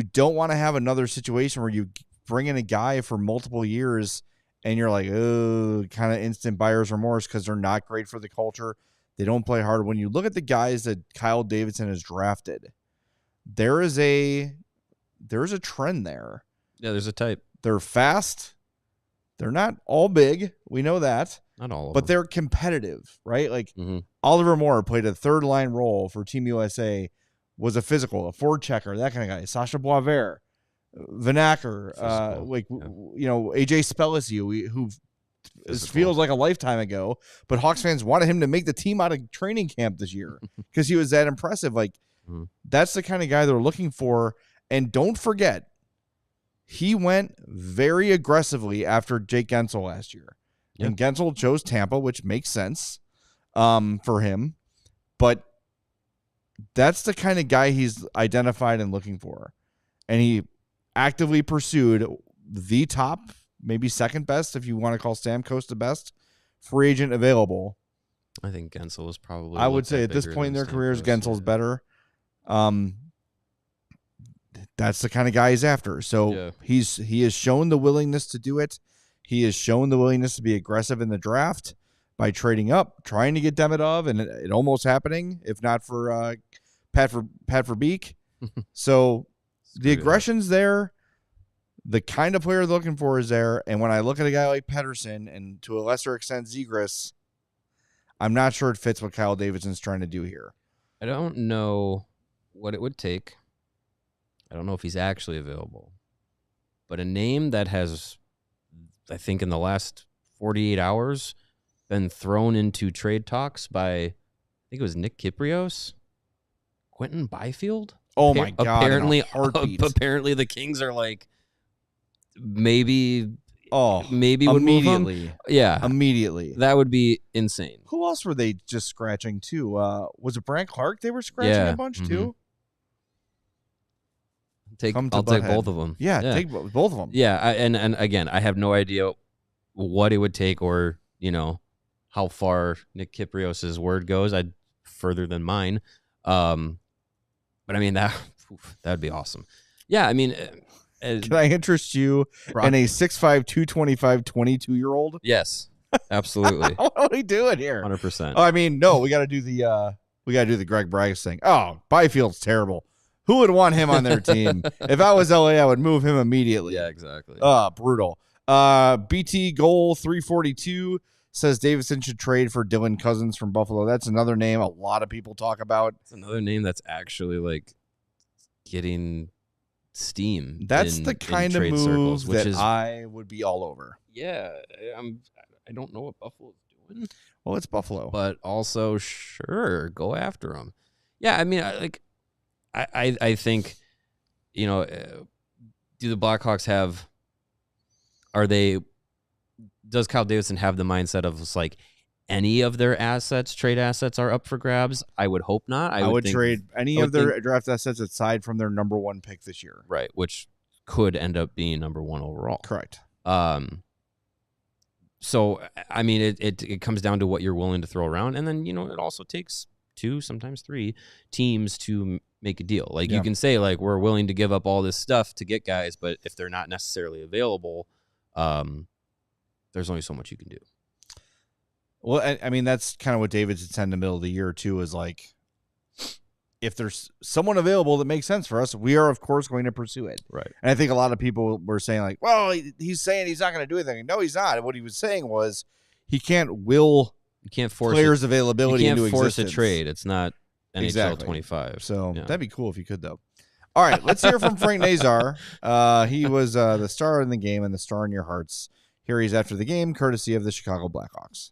don't want to have another situation where you bring in a guy for multiple years and you're like, oh, kind of instant buyer's remorse because they're not great for the culture. They don't play hard. When you look at the guys that Kyle Davidson has drafted, there is a trend there. Yeah, there's a type. They're fast. They're not all big. We know that. Not all of but them. they're competitive, right? Like Oliver Moore played a third line role for Team USA, was a physical, a forward checker, that kind of guy. Sasha Boisvert, Vanacker, AJ Spellici, who feels like a lifetime ago, but Hawks fans wanted him to make the team out of training camp this year because he was that impressive. Like that's the kind of guy they're looking for. And don't forget, he went very aggressively after Jake Gensel last year. Yep. And Gensel chose Tampa, which makes sense for him. But that's the kind of guy he's identified and looking for. And he actively pursued the top, maybe second best, if you want to call Stamkos the best, free agent available. I think Gensel was probably... I would say at this point in their careers, Gensel's better. That's the kind of guy he's after. So he has shown the willingness to do it. He has shown the willingness to be aggressive in the draft by trading up, trying to get Demidov, and it almost happening, if not for Pat Verbeek. So the aggression's there. The kind of player they're looking for is there. And when I look at a guy like Pettersson and to a lesser extent Zegras, I'm not sure it fits what Kyle Davidson's trying to do here. I don't know what it would take. I don't know if he's actually available. But a name that has, I think in the last 48 hours, been thrown into trade talks by, I think it was Nick Kyprios, Quentin Byfield. Oh my God! Apparently the Kings are like maybe would immediately move him. Yeah, immediately. That would be insane. Who else were they just scratching too? Was it Brant Clark? They were scratching a bunch too. I'll take both of them. Yeah, take both of them. Yeah, and again, I have no idea what it would take, or how far Nick Kyprios' word goes. I'd further than mine. But I mean that would be awesome. Yeah, I mean, can I interest you in a 6'5", 225, 22-year-old? Yes, absolutely. What are we doing here? 100%. Oh, I mean, no, we got to do the Greg Braggs thing. Oh, Byfield's terrible. Who would want him on their team? If I was LA, I would move him immediately. Yeah, exactly. Brutal. BT Goal 342 says Davidson should trade for Dylan Cousins from Buffalo. That's another name a lot of people talk about. It's another name that's actually like getting steam. That's the kind of move circles, that I would be all over. Yeah, I don't know what Buffalo's doing. Well, it's Buffalo, but also sure, go after them. Yeah, I mean, I think, do the Blackhawks have? Does Kyle Davidson have the mindset of just like any of their trade assets are up for grabs? I would hope not. I would trade any of their draft assets aside from their number one pick this year. Right, which could end up being number one overall. Correct. So, I mean, it comes down to what you're willing to throw around. And then, it also takes 2, sometimes 3 teams to make a deal. Like you can say like, we're willing to give up all this stuff to get guys, but if they're not necessarily available, there's only so much you can do. Well, I mean, that's kind of what David said in the middle of the year too, is like, if there's someone available that makes sense for us, we are of course going to pursue it. Right. And I think a lot of people were saying like, well, he's saying he's not going to do anything. No, he's not. What he was saying was he can't force players' availability into existence. You can't force a trade. It's not NHL 25. So that'd be cool if you could, though. All right, let's hear from Frank Nazar. He was the star in the game and the star in your hearts. Here he's after the game, courtesy of the Chicago Blackhawks.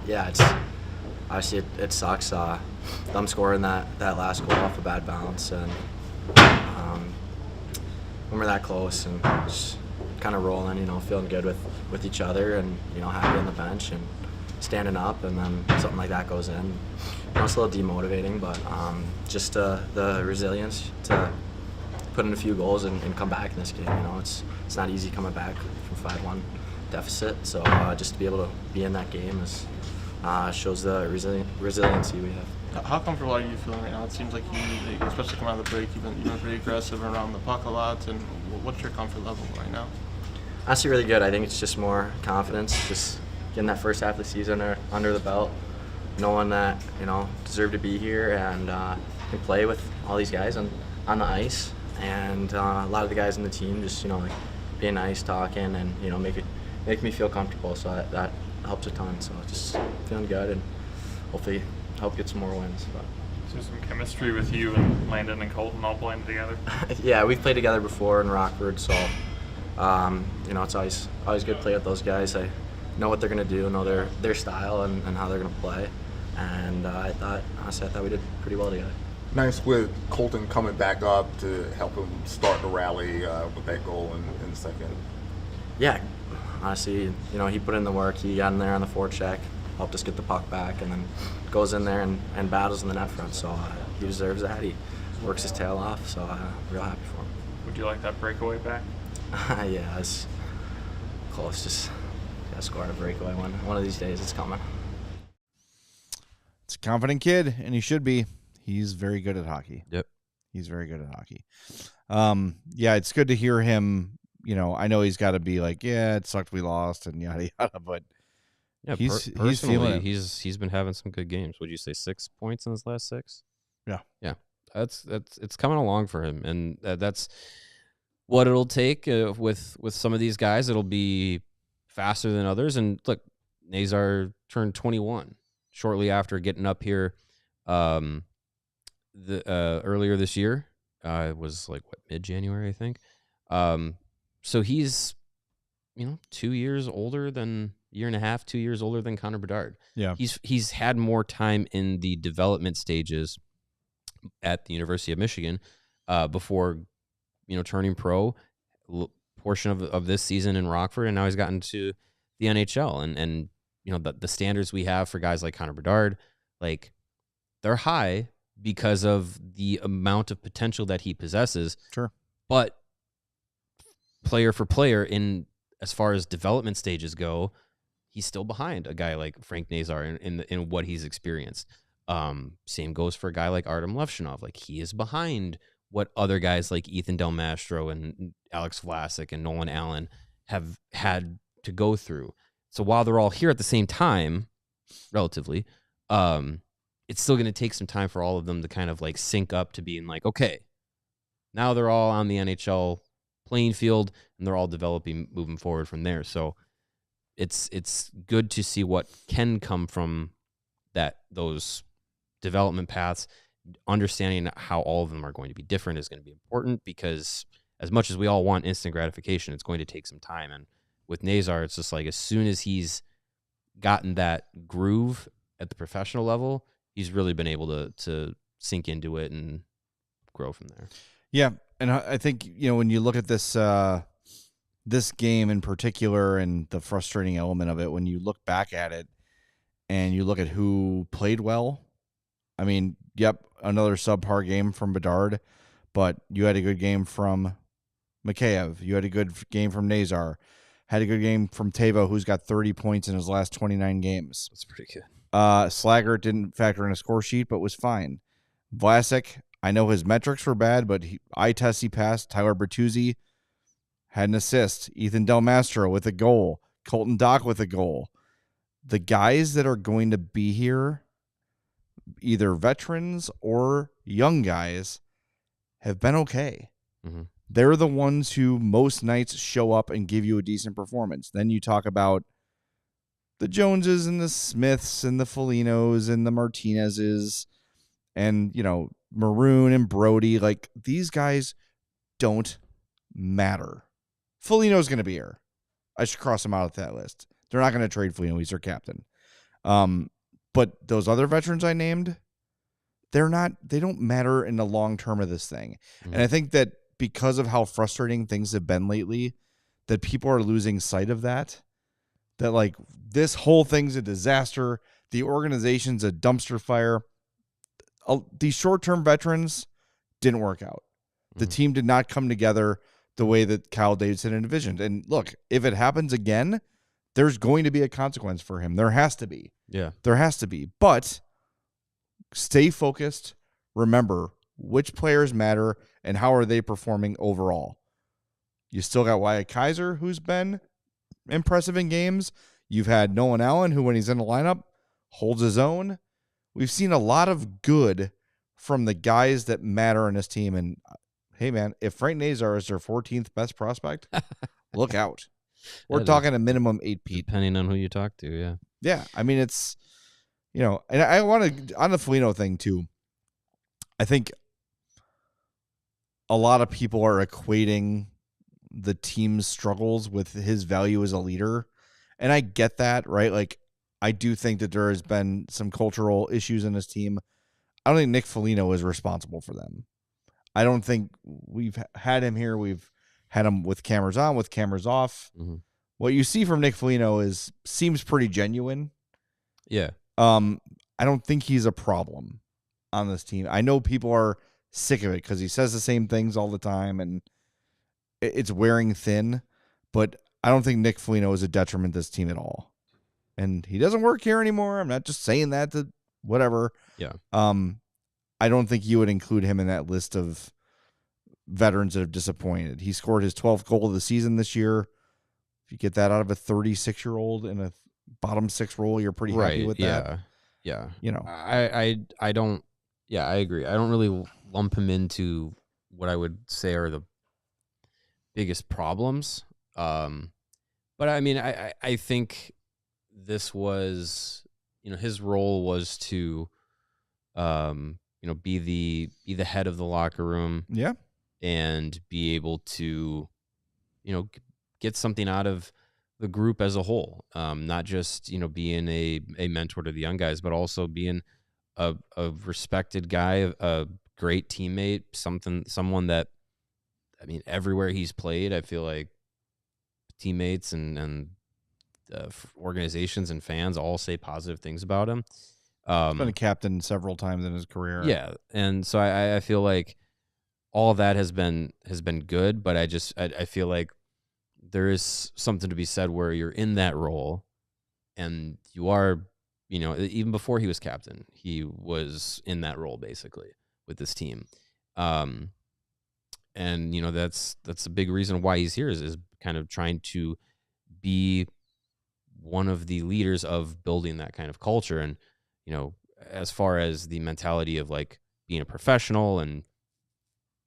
Yeah, obviously it sucks. Them scoring that last goal off a bad bounce, and when we're that close and just kind of rolling, feeling good with each other, and happy on the bench and standing up, and then something like that goes in. It's a little demotivating, but just the resilience to put in a few goals and come back in this game. It's not easy coming back from 5-1 deficit. So just to be able to be in that game shows the resiliency we have. How comfortable are you feeling right now? It seems like you, especially coming out of the break, you've been pretty aggressive around the puck a lot. And what's your comfort level right now? Honestly, really good. I think it's just more confidence, just getting that first half of the season under the belt, knowing that deserve to be here and can play with all these guys on the ice, and a lot of the guys in the team just being nice, talking, and make me feel comfortable. So that helps a ton. So just feeling good, and hopefully help get some more wins. But. Is there some chemistry with you and Landon and Colton all playing together? Yeah, we've played together before in Rockford, so it's always good to play with those guys. I know what they're gonna do, know their style and how they're gonna play, and I thought we did pretty well together. Nice with Colton coming back up to help him start the rally with that goal in the second. Yeah, honestly, he put in the work. He got in there on the forecheck, helped us get the puck back, and then goes in there and battles in the net front. So he deserves that. He works his tail off. So real happy for him. Would you like that breakaway back? Yeah, it's close. Just gotta score a breakaway one of these days. It's coming. It's a confident kid, and he should be. He's very good at hockey. Yep. He's very good at hockey. Yeah, it's good to hear him. I know he's got to be like, yeah, it sucked we lost and yada yada, but yeah, he's personally, feeling it. he's been having some good games. Would you say 6 points in his last 6? Yeah. That's it's coming along for him, and that's what it'll take with some of these guys. It'll be faster than others. And look, Nazar turned 21 shortly after getting up here. Earlier this year, it was like mid-January, I think. So he's 2 years older than year and a half, 2 years older than Connor Bedard. Yeah, he's had more time in the development stages at the University of Michigan before turning pro. Portion of this season in Rockford, and now he's gotten to the NHL, and the standards we have for guys like Connor Bedard, like they're high because of the amount of potential that he possesses. Sure. But player for player, in as far as development stages go, he's still behind a guy like Frank Nazar in what he's experienced. Same goes for a guy like Artem Levshinov. Like, he is behind what other guys like Ethan Del Mastro and Alex Vlasic and Nolan Allen have had to go through. So while they're all here at the same time, relatively, it's still going to take some time for all of them to kind of like sync up to being like, okay, now they're all on the NHL playing field and they're all developing, moving forward from there. So it's good to see what can come from those development paths. Understanding how all of them are going to be different is going to be important, because as much as we all want instant gratification, it's going to take some time. And with Nazar, it's just like, as soon as he's gotten that groove at the professional level, he's really been able to sink into it and grow from there. Yeah, and I think when you look at this this game in particular and the frustrating element of it, when you look back at it and you look at who played well, I mean, yep, another subpar game from Bedard, but you had a good game from Mikheyev. You had a good game from Nazar. Had a good game from Tavo, who's got 30 points in his last 29 games. That's pretty good. Slager didn't factor in a score sheet, but was fine. Vlasic, I know his metrics were bad, but eye test he passed. Tyler Bertuzzi had an assist. Ethan Del Mastro with a goal. Colton Dock with a goal. The guys that are going to be here, either veterans or young guys, have been okay. Mm-hmm. They're the ones who most nights show up and give you a decent performance. Then you talk about the Joneses and the Smiths and the Folinos and the Martinezes and, Maroon and Brody. Like, these guys don't matter. Foligno's going to be here. I should cross him out of that list. They're not going to trade Foligno. He's their captain. But those other veterans I named, they don't matter in the long term of this thing. Mm-hmm. And I think that because of how frustrating things have been lately, that people are losing sight of that like this whole thing's a disaster. The organization's a dumpster fire. These short-term veterans didn't work out. The team did not come together the way that Kyle Davidson envisioned. And look, if it happens again, there's going to be a consequence for him. There has to be. Yeah. There has to be. But stay focused. Remember which players matter and how are they performing overall. You still got Wyatt Kaiser, who's been impressive in games. You've had Nolan Allen, who when he's in the lineup holds his own. We've seen a lot of good from the guys that matter in this team. And hey, man, if Frank Nazar is their 14th best prospect, look out. We're talking a minimum 8-peat. Depending on who you talk to, yeah. Yeah, I mean, it's, and I want to, on the Foligno thing too, I think a lot of people are equating the team's struggles with his value as a leader. And I get that, right? Like, I do think that there has been some cultural issues in this team. I don't think Nick Foligno is responsible for them. I don't think we've had him here. We've had him with cameras on, with cameras off. Mm-hmm. What you see from Nick Foligno seems pretty genuine. Yeah. I don't think he's a problem on this team. I know people are sick of it because he says the same things all the time and it's wearing thin, but I don't think Nick Foligno is a detriment to this team at all. And he doesn't work here anymore. I'm not just saying that to whatever. Yeah. I don't think you would include him in that list of veterans that have disappointed. He scored his 12th goal of the season this year. If you get that out of a 36-year-old in a bottom six role, you're pretty happy with that. Yeah. I don't. Yeah, I agree. I don't really lump him into what I would say are the biggest problems. But I mean, I think this was, his role was to, be the head of the locker room. Yeah. And be able to, get something out of the group as a whole. Not just, being a mentor to the young guys, but also being a respected guy, a great teammate, someone that, I mean, everywhere he's played, I feel like teammates and organizations and fans all say positive things about him. He's been a captain several times in his career. Yeah, and so I feel like all of that has been good, but I feel like there is something to be said where you're in that role, and you are, even before he was captain, he was in that role basically with this team, and that's a big reason why he's here is kind of trying to be one of the leaders of building that kind of culture. And, as far as the mentality of like being a professional and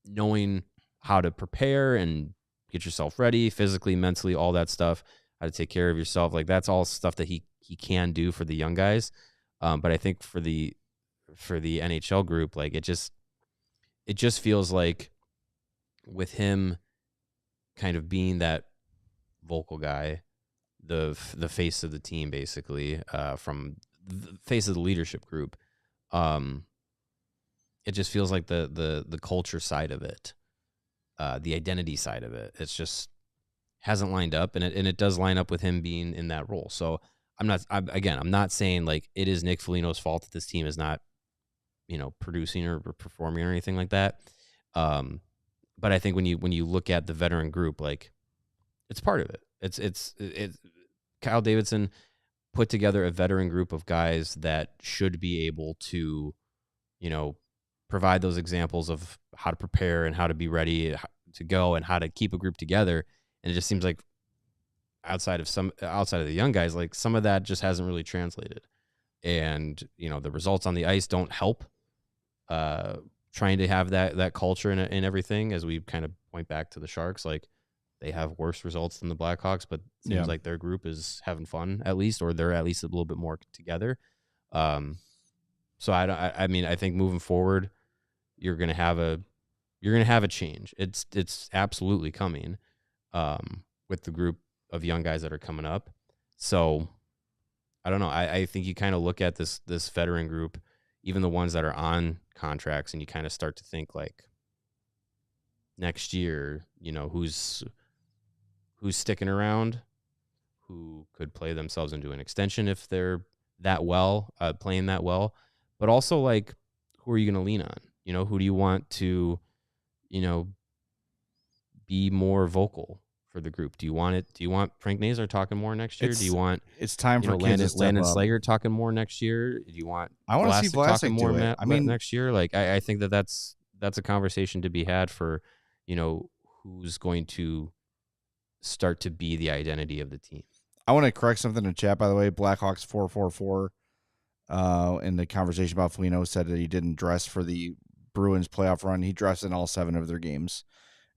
knowing how to prepare and get yourself ready physically, mentally, all that stuff, how to take care of yourself. Like that's all stuff that he can do for the young guys. But I think for the NHL group, like it just feels like with him kind of being that vocal guy, the face of the team, basically, from the face of the leadership group, it just feels like the culture side of it, the identity side of it, it's just hasn't lined up, and it does line up with him being in that role. So I'm not saying like it is Nick Foligno's fault that this team is not, producing or performing or anything like that. But I think when you look at the veteran group, like it's part of it. It's Kyle Davidson put together a veteran group of guys that should be able to, provide those examples of how to prepare and how to be ready to go and how to keep a group together. And it just seems like outside of the young guys, like some of that just hasn't really translated. And, the results on the ice don't help trying to have that culture in everything, as we kind of point back to the Sharks. Like they have worse results than the Blackhawks, but it seems like their group is having fun at least, or they're at least a little bit more together. So I think moving forward, you're gonna have a change. It's absolutely coming with the group of young guys that are coming up. So I don't know. I think you kind of look at this veteran group, even the ones that are on contracts, and you kind of start to think like next year, who's sticking around, who could play themselves into an extension if they're playing that well, but also like who are you going to lean on? Who do you want to, be more vocal for the group? Do you want Frank Nazar talking more next year? Do you want it's time for kids to step Landon up. Slager talking more next year? Do you want I want to see Vlasic talking more do it. next year? Like I think that's a conversation to be had for, who's going to start to be the identity of the team. I want to correct something in chat, by the way. Blackhawks 444 in the conversation about Foligno said that he didn't dress for the Bruins playoff run. He dressed in all 7 of their games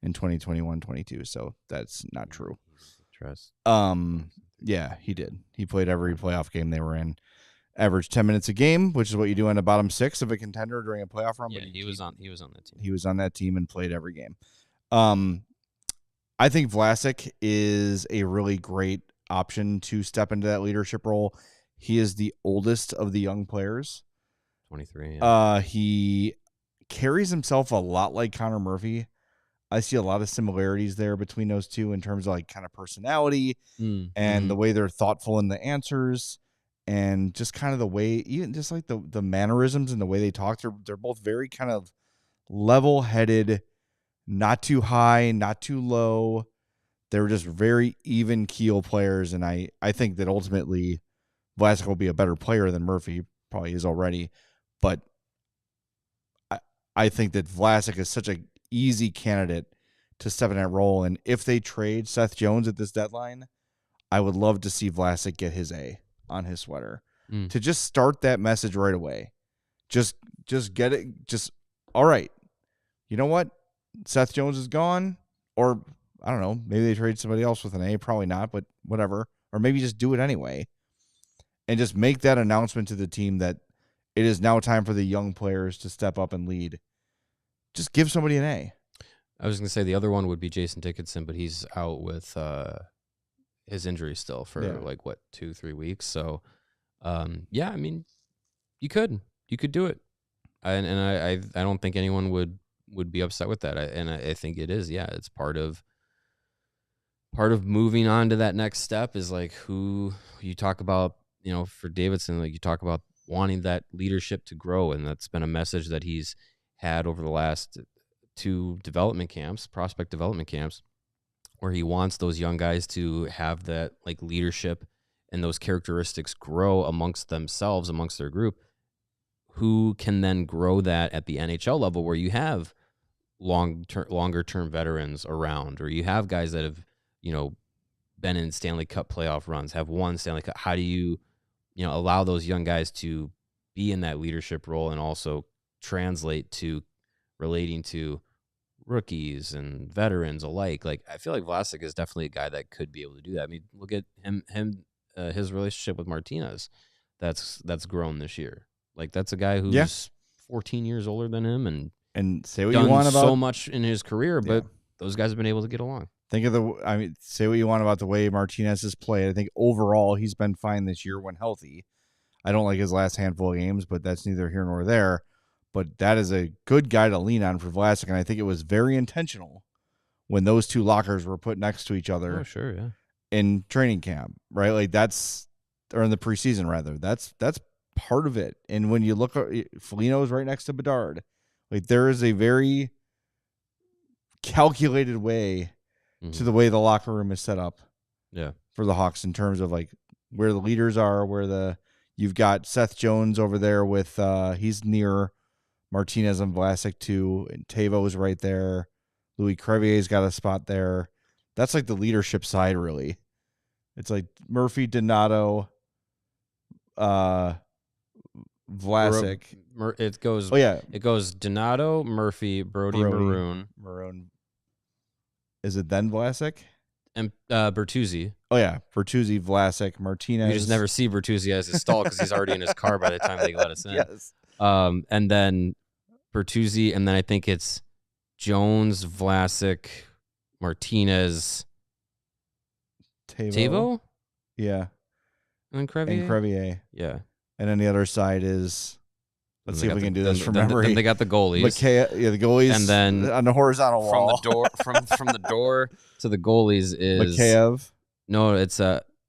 in 2021-22, so that's not true. Yeah, he did. He played every playoff game they were in. Averaged 10 minutes a game, which is what you do on the bottom 6 of a contender during a playoff run. Yeah, but he was on that team. He was on that team and played every game. I think Vlasic is a really great option to step into that leadership role. He is the oldest of the young players. 23. Yeah. He carries himself a lot like Connor Murphy. I see a lot of similarities there between those two in terms of like kind of personality and the way they're thoughtful in the answers and just kind of the way, even just like the mannerisms and the way they talk. They're both very kind of level-headed, not too high, not too low. They're just very even keel players. And I think that ultimately Vlasic will be a better player than Murphy, probably is already. But I think that Vlasic is such an easy candidate to step in that role. And if they trade Seth Jones at this deadline, I would love to see Vlasic get his A on his sweater to just start that message right away. Just get it. Just, all right. You know what? Seth Jones is gone, or I don't know, maybe they trade somebody else with an A, probably not, but whatever. Or maybe just do it anyway and just make that announcement to the team that it is now time for the young players to step up and lead. Just give somebody an A. I was going to say the other one would be Jason Dickinson, but he's out with his injury still for 2-3 weeks. So, yeah, I mean, you could do it. I don't think anyone would be upset with that. I think it is. Yeah, it's part of moving on to that next step is like who you talk about, for Davidson, like you talk about wanting that leadership to grow. And that's been a message that he's had over the last 2 prospect development camps, where he wants those young guys to have that like leadership and those characteristics grow amongst themselves, amongst their group, who can then grow that at the NHL level where you have longer term veterans around, or you have guys that have, been in Stanley Cup playoff runs, have won Stanley Cup. How do you allow those young guys to be in that leadership role and also translate to relating to rookies and veterans alike? Like, I feel like Vlasic is definitely a guy that could be able to do that. I mean, look at his relationship with Martinez. That's grown this year. Like, that's a guy who's 14 years older than him and say what you want about so much in his career, but those guys have been able to get along. Say what you want about the way Martinez has played. I think overall he's been fine this year when healthy. I don't like his last handful of games, but that's neither here nor there. But that is a good guy to lean on for Vlasic, and I think it was very intentional when those 2 lockers were put next to each other. Oh, sure, yeah. In training camp, right? Like or in the preseason rather. That's part of it. And when you look at Foligno is right next to Bedard, like there is a very calculated way to the way the locker room is set up. Yeah. For the Hawks in terms of like where the leaders are, you've got Seth Jones over there with he's near Martinez and Vlasic too, and Tavo's right there. Louis Crevier's got a spot there. That's like the leadership side, really. It's like Murphy, Donato, Vlasic. It goes. Oh yeah, it goes Donato, Murphy, Brody, Maroon. Is it then Vlasic? And Bertuzzi. Oh yeah, Bertuzzi, Vlasic, Martinez. You just never see Bertuzzi as his stall because he's already in his car by the time they let us in. Yes. And then Bertuzzi, and then I think it's Jones, Vlasic, Martinez, Tavo? Yeah. And then Crevier? And Crevier. Yeah. And then the other side is, let's see if we can do this from memory. Then they got the goalies. The goalies. And then on the horizontal wall. From the door to the goalies is Mikheyev. No, it's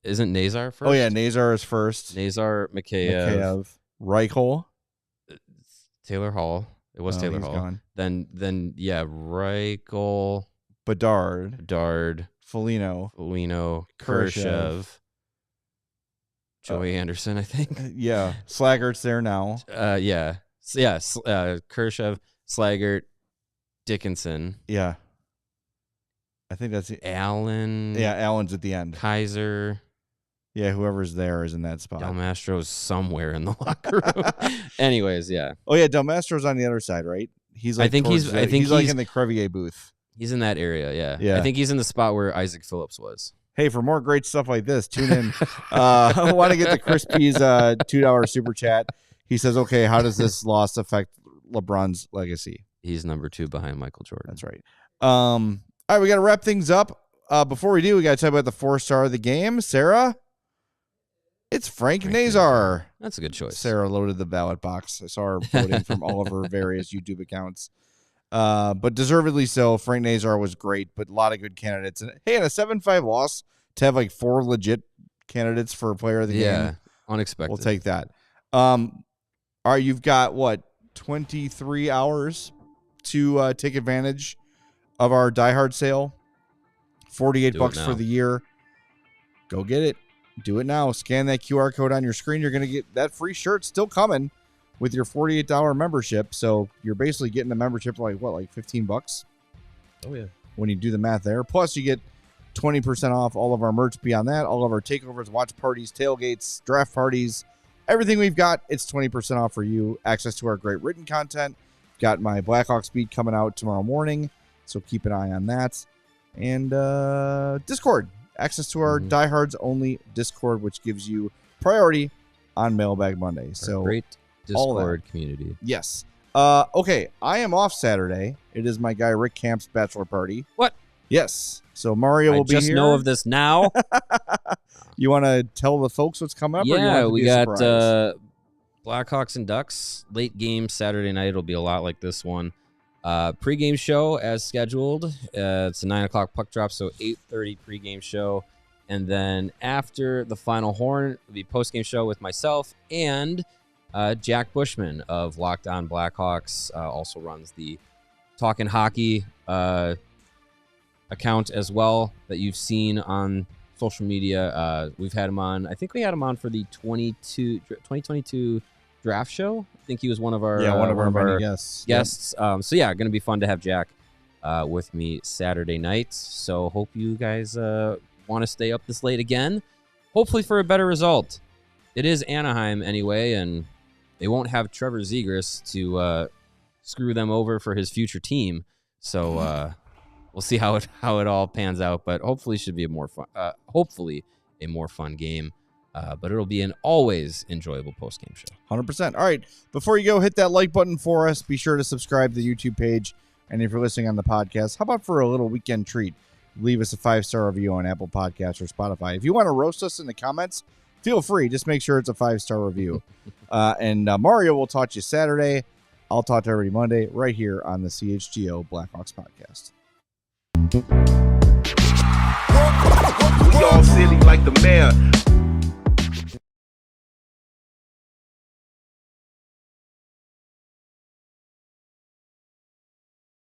isn't Nazar first? Oh yeah, Nazar is first. Nazar, Mikheyev, Reichel. Taylor Hall It was Taylor Hall. Gone. Then yeah, Reichel, Bedard, Foligno, Khrushchev, Joey Anderson, I think. Yeah, Slaggert's there now. Khrushchev, Slaggert, Dickinson. Yeah. I think that's it. Allen. Yeah, Allen's at the end. Kaiser. Yeah, whoever's there is in that spot. Del Mastro's somewhere in the locker room. Anyways, yeah. Oh yeah, Del Mastro's on the other side, right? He's like he's like in the Crevier booth. He's in that area, yeah. Yeah. I think he's in the spot where Isaac Phillips was. Hey, for more great stuff like this, tune in. I want to get to Chris P's $2 super chat. He says, okay, how does this loss affect LeBron's legacy? He's number 2 behind Michael Jordan. That's right. All right, we got to wrap things up. Before we do, we got to talk about the 4-star of the game. Sarah, it's Frank Nazar. That's a good choice. Sarah loaded the ballot box. I saw her voting from all of her various YouTube accounts. But deservedly so. Frank Nazar was great, but a lot of good candidates. And hey, in a 7-5 loss, to have like 4 legit candidates for player of the game. Yeah, unexpected. We'll take that. All right, you've got, 23 hours to take advantage of our Die Hard sale. $48 for the year. Go get it. Do it now. Scan that QR code on your screen. You're going to get that free shirt still coming with your $48 membership. So you're basically getting a membership for like $15? Oh, yeah. When you do the math there. Plus, you get 20% off all of our merch beyond that. All of our takeovers, watch parties, tailgates, draft parties. Everything we've got, it's 20% off for you. Access to our great written content. Got my Blackhawks beat coming out tomorrow morning. So keep an eye on that. And Discord. Access to our Diehards only Discord, which gives you priority on Mailbag Monday. So great Discord community. Yes. Okay, I am off Saturday. It is my guy Rick Camp's bachelor party. What? Yes. So Mario will be here. I just know of this now. You want to tell the folks what's coming up? Yeah, or we got Blackhawks and Ducks late game Saturday night. It'll be a lot like this one. Pre-game show as scheduled. It's a 9:00 puck drop, so 8:30 pre-game show. And then after the final horn, it'll be post-game show with myself and Jack Bushman of Locked On Blackhawks. Also runs the Talkin' Hockey account as well that you've seen on social media. We've had him on. I think we had him on for the 2022 draft show. I think he was one of our guests. So yeah, going to be fun to have Jack with me Saturday night. So hope you guys want to stay up this late again. Hopefully for a better result. It is Anaheim anyway, and they won't have Trevor Zegras to screw them over for his future team. So we'll see how it all pans out. But hopefully it should be a more fun game. But it'll be an always enjoyable post-game show. 100%. All right. Before you go, hit that like button for us. Be sure to subscribe to the YouTube page. And if you're listening on the podcast, how about for a little weekend treat? Leave us a 5-star review on Apple Podcasts or Spotify. If you want to roast us in the comments, feel free. Just make sure it's a 5-star review. And Mario will talk to you Saturday. I'll talk to everybody Monday right here on the CHGO Blackhawks Podcast. We all silly like the mayor.